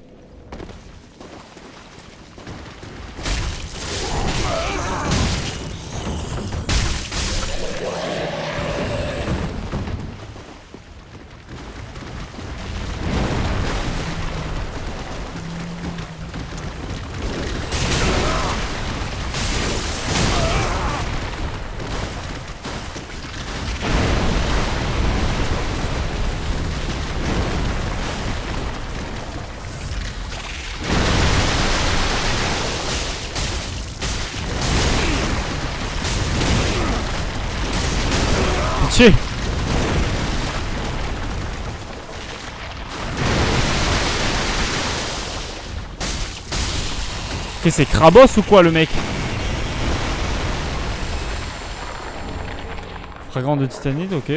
Pitié. Ok, c'est Krabos ou quoi le mec? Fragment de titanite, ok.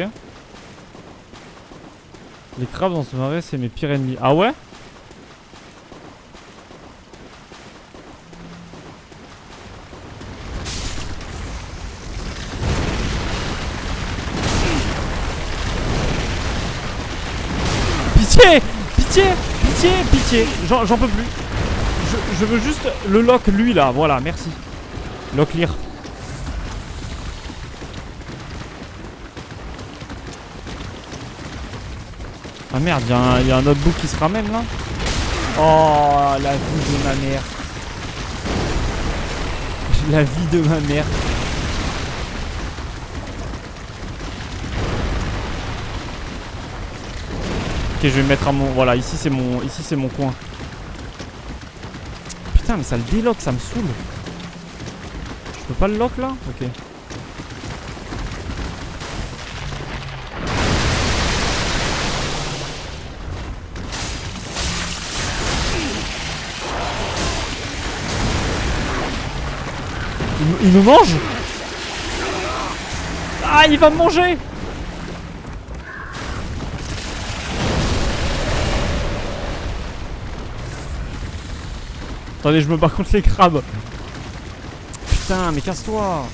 Les crabes dans ce marais, c'est mes pires ennemis. Ah ouais? Pitié, pitié, pitié. J'en peux plus. Je veux juste le lock, lui là. Voilà, merci. Lock lire. Ah merde, il y a un notebook qui se ramène là. Oh, la vie de ma mère. La vie de ma mère. Ok, je vais me mettre à mon... Voilà, ici c'est mon coin. Putain, mais ça le délock, ça me saoule. Je peux pas le lock là? Ok. Il me mange? Ah, il va me manger! Attendez, je me bats contre les crabes. Putain, mais casse-toi!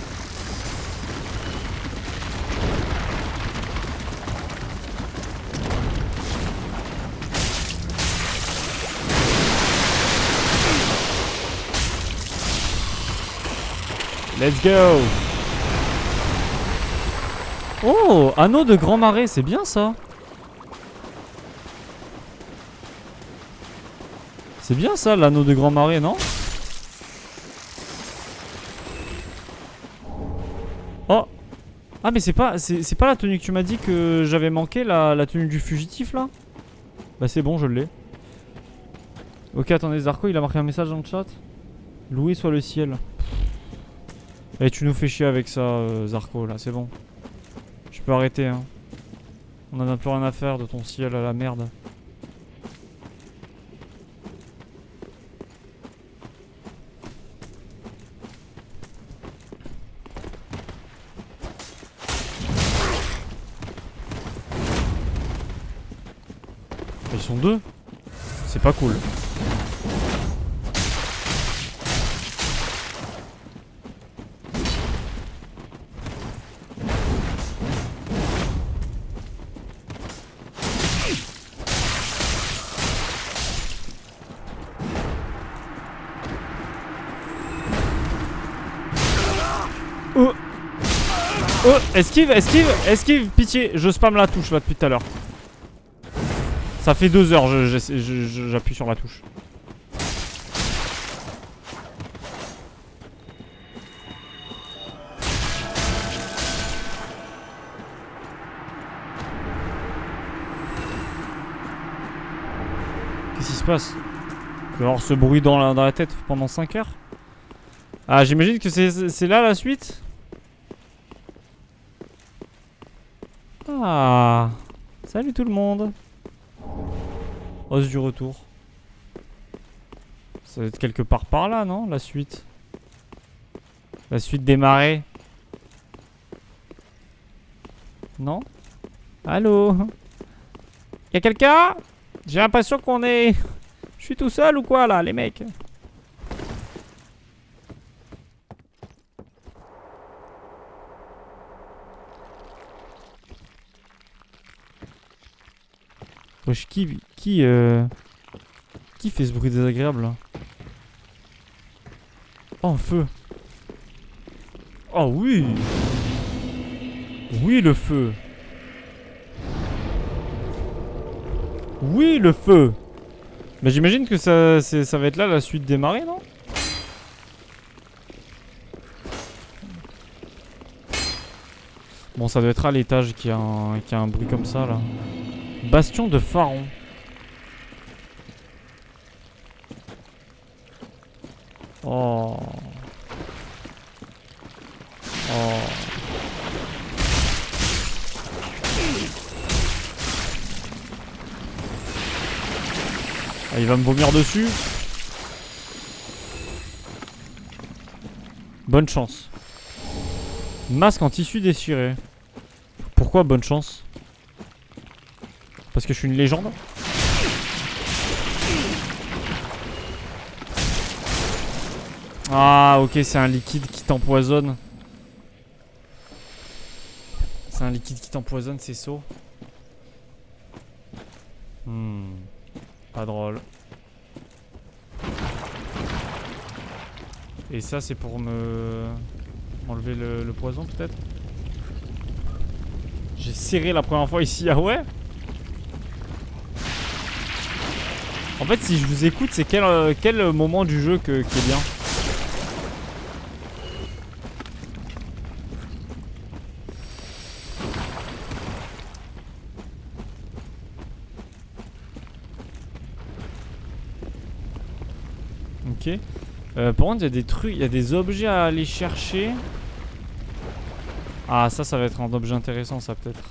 Let's go! Oh, anneau de grand marais, c'est bien ça. C'est bien ça, l'anneau de grand marais, non? Oh! Ah mais c'est pas la tenue que tu m'as dit que j'avais manqué, la tenue du fugitif là? Bah c'est bon, je l'ai. Ok, attendez, Zarko, il a marqué un message dans le chat. Loué soit le ciel. Et tu nous fais chier avec ça, Zarko, là, c'est bon. Je peux arrêter, hein. On en a plus rien à faire de ton ciel à la merde. Ils sont deux. C'est pas cool. Oh. Oh, esquive, esquive, esquive, pitié, je spamme la touche là depuis tout à l'heure. Ça fait 2 heures, j'appuie sur la touche. Qu'est-ce qui se passe? Je vais avoir ce bruit dans la tête pendant 5 heures. Ah, j'imagine que c'est là la suite. Ah, salut tout le monde. Os du retour. Ça va être quelque part par là, non? La suite. La suite des marais. Non? Allô? Y'a quelqu'un? J'ai l'impression qu'on est... Je suis tout seul ou quoi là, les mecs? Wesh, qui fait ce bruit désagréable là? Oh, un feu. Oh oui. Oui, le feu. Oui, le feu. Mais j'imagine que ça va être là la suite des marées, non? Bon, ça doit être à l'étage qui a un bruit comme ça là. Bastion de Pharaon. Oh. Oh. Ah, il va me vomir dessus. Bonne chance. Masque en tissu déchiré. Pourquoi bonne chance? Parce que je suis une légende. Ah ok, c'est un liquide qui t'empoisonne. C'est un liquide qui t'empoisonne, c'est saut. Pas drôle. Et ça c'est pour m'enlever le poison peut-être. J'ai serré la première fois ici, ah ouais. En fait si je vous écoute c'est quel moment du jeu qui est bien. Ok. Par contre, il y a des trucs, il y a des objets à aller chercher. Ah, ça va être un objet intéressant, ça peut-être.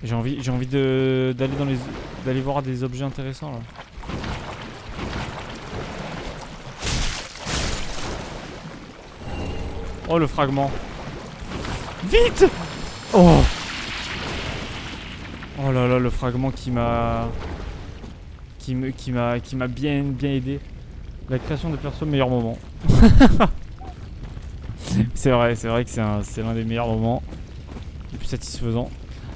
J'ai envie d'aller voir des objets intéressants là. Oh le fragment. Vite! Oh! Oh là là, le fragment qui m'a bien aidé. La création de persos, meilleur moment. c'est vrai que c'est l'un des meilleurs moments. Les plus satisfaisants.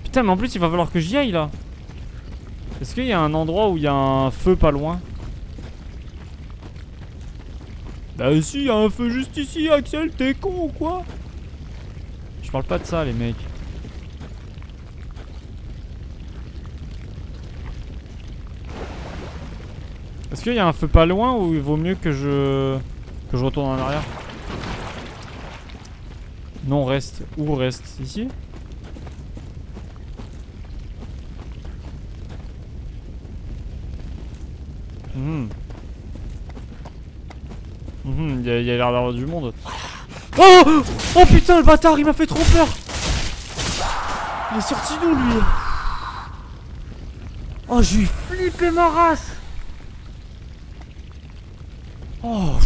Putain, mais en plus il va falloir que j'y aille là. Est-ce qu'il y a un endroit où il y a un feu pas loin? Bah si, il y a un feu juste ici, Axel, t'es con ou quoi? Je parle pas de ça les mecs. Est-ce qu'il y a un feu pas loin ou il vaut mieux que je retourne en arrière? Non, reste. Où reste? Ici? Il y a l'air d'avoir du monde. Oh! Oh putain, le bâtard, il m'a fait trop peur! Il est sorti d'où lui? Oh, j'ai eu flippé ma race! Oh!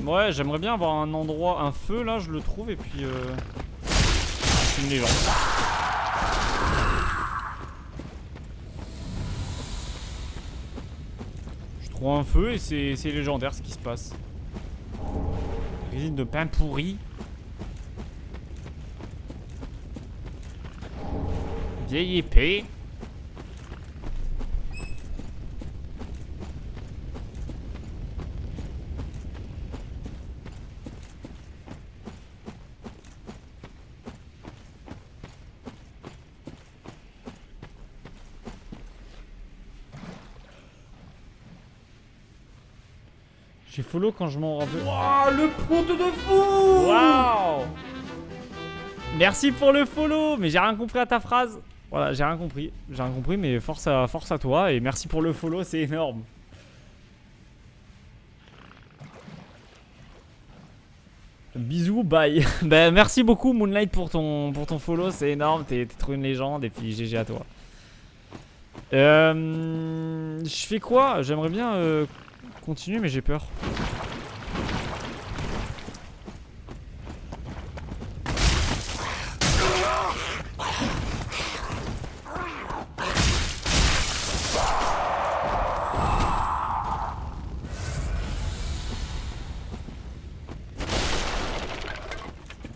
Ouais, j'aimerais bien avoir un endroit, un feu là, je le trouve et puis je suis une légende. Je trouve un feu et c'est légendaire ce qui se passe. Résine de pain pourri. Vieille épée. J'ai follow quand je m'en rappelle. Waouh, le prout de fou! Waouh! Merci pour le follow, mais j'ai rien compris à ta phrase. Voilà, j'ai rien compris. J'ai rien compris, mais force à toi et merci pour le follow, c'est énorme. Bisous, bye. Bah merci beaucoup Moonlight pour ton follow, c'est énorme, t'es trop une légende et puis GG à toi. Je fais quoi? J'aimerais bien continuer mais j'ai peur.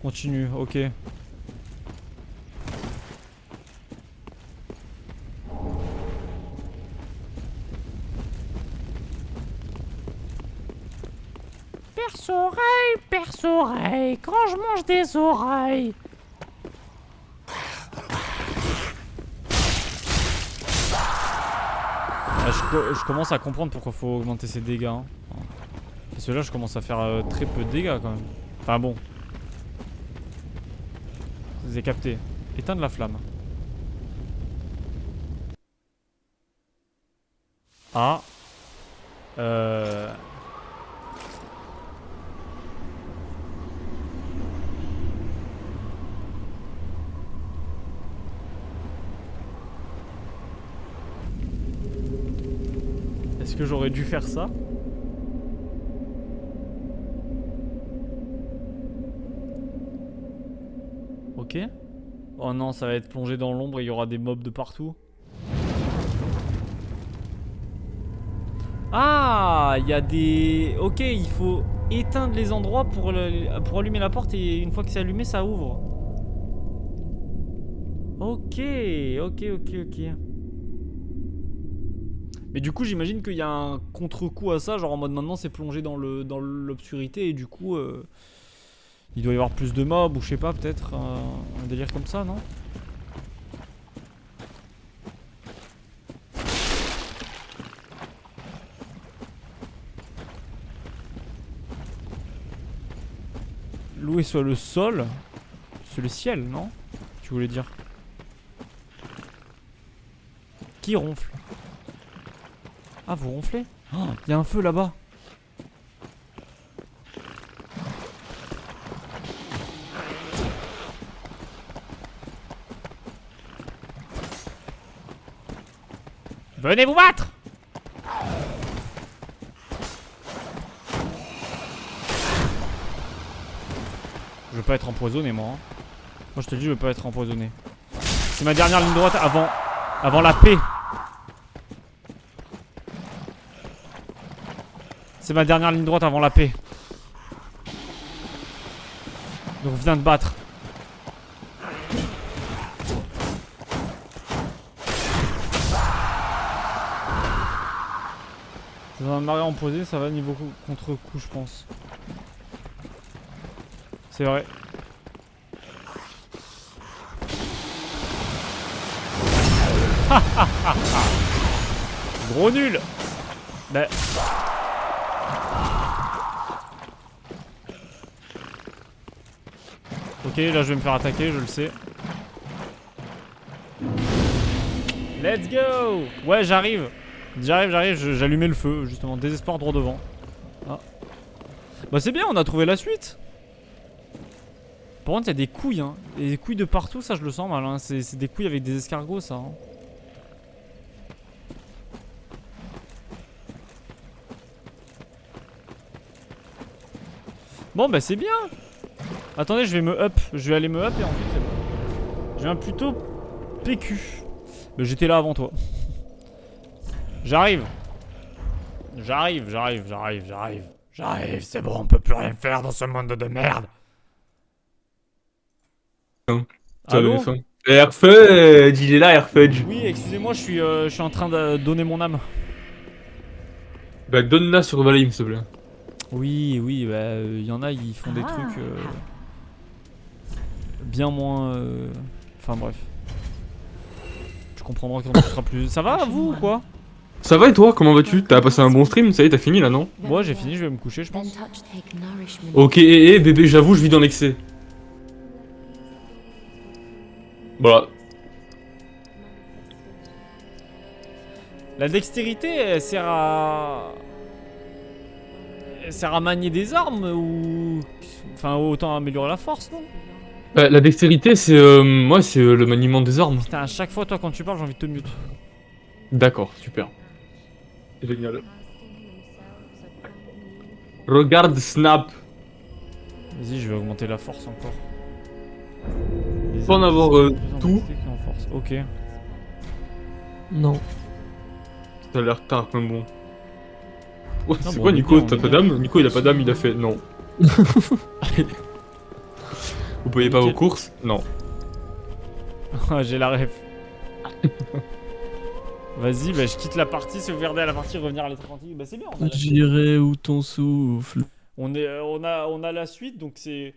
Continue, ok. Perce-oreille, quand je mange des oreilles. Ah, je commence à comprendre pourquoi faut augmenter ses dégâts. Hein. Parce que là, je commence à faire très peu de dégâts quand même. Enfin bon. Vous avez capté. Éteindre la flamme. Ah. Est-ce que j'aurais dû faire ça? Ok. Oh non, ça va être plongé dans l'ombre et il y aura des mobs de partout. Ah, il y a des... Ok, il faut éteindre les endroits pour allumer la porte et une fois que c'est allumé, ça ouvre. Ok, ok. Mais du coup, j'imagine qu'il y a un contre-coup à ça, genre en mode maintenant c'est plongé dans l'obscurité et du coup, il doit y avoir plus de mobs ou je sais pas, peut-être un délire comme ça, non? Louer soit le sol, c'est le ciel, non? Tu voulais dire? Qui ronfle? Ah, vous ronflez? Oh, il y a un feu là-bas. Venez vous battre! Je veux pas être empoisonné, moi. Hein. Moi, je te le dis, je veux pas être empoisonné. C'est ma dernière ligne droite avant la paix. C'est ma dernière ligne droite avant la paix. Donc, viens te battre. Dans un marais empoisonné, ça va niveau contre-coup, je pense. C'est vrai. Gros nul. Bah. Ok, là je vais me faire attaquer, je le sais. Let's go. Ouais, j'arrive. J'arrive, j'allumais le feu, justement. Désespoir droit devant. Ah. Bah c'est bien, on a trouvé la suite. Par contre, il y a des couilles, hein. Et des couilles de partout, ça je le sens mal, hein. C'est des couilles avec des escargots, ça. Hein. Bon, bah c'est bien. Attendez, je vais me up. Je vais aller me up et ensuite c'est bon. Je viens plutôt PQ. Mais j'étais là avant toi. J'arrive. J'arrive, c'est bon, on peut plus rien faire dans ce monde de merde. Allô? Airfudge, il est là, Airfudge. Oui, excusez-moi, je suis en train de donner mon âme. Bah, donne-la sur Valheim, s'il te plaît. Oui, bah, y en a, ils font des trucs bien moins... Enfin, bref. Tu comprendras quand tu seras plus... Ça va, vous, ou quoi? Ça va et toi, comment vas-tu? T'as passé un bon stream, ça y est, t'as fini là, non? Moi, j'ai fini, je vais me coucher, je pense. Ok, bébé, j'avoue, je vis dans l'excès. Voilà. La dextérité, elle sert à... Elle sert à manier des armes ou... Enfin, autant améliorer la force, non? La dextérité, c'est moi, c'est le maniement des armes. Putain, à chaque fois, toi, quand tu parles, j'ai envie de te mute. D'accord, super. Génial. Regarde Snap. Vas-y, je vais augmenter la force encore. Faut en avoir tout. En force. Ok. Non. Ça a l'air tard, mais bon. Oh, c'est bon, quoi, on est Nico? bien, T'as on est pas d'âme? Nico, il a pas d'âme, il a fait non. Vous payez pas vos Nickel. courses? Non. Ah, j'ai la ref. Vas-y, bah je quitte la partie, sauvegarder à la partie, revenir à l'état quantique. Bah c'est bien, on a la suite. J'irai où ton souffle. On a la suite, donc c'est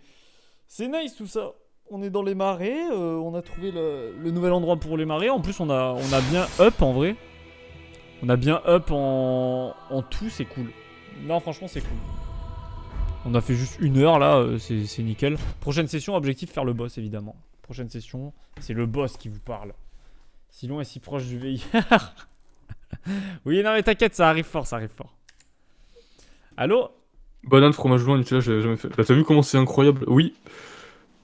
nice tout ça. On est dans les marais, on a trouvé le nouvel endroit pour les marais. En plus, on a bien up en vrai. On a bien up en tout, c'est cool. Non, franchement, c'est cool. On a fait juste 1 heure là, c'est nickel. Prochaine session, objectif faire le boss évidemment. Prochaine session, c'est le boss qui vous parle. Silon est si proche du VIR. Oui, non mais t'inquiète, ça arrive fort, ça arrive fort. Allô? Banane, fromage blanc, Nutella, j'ai jamais fait. Là, t'as vu comment c'est incroyable? Oui.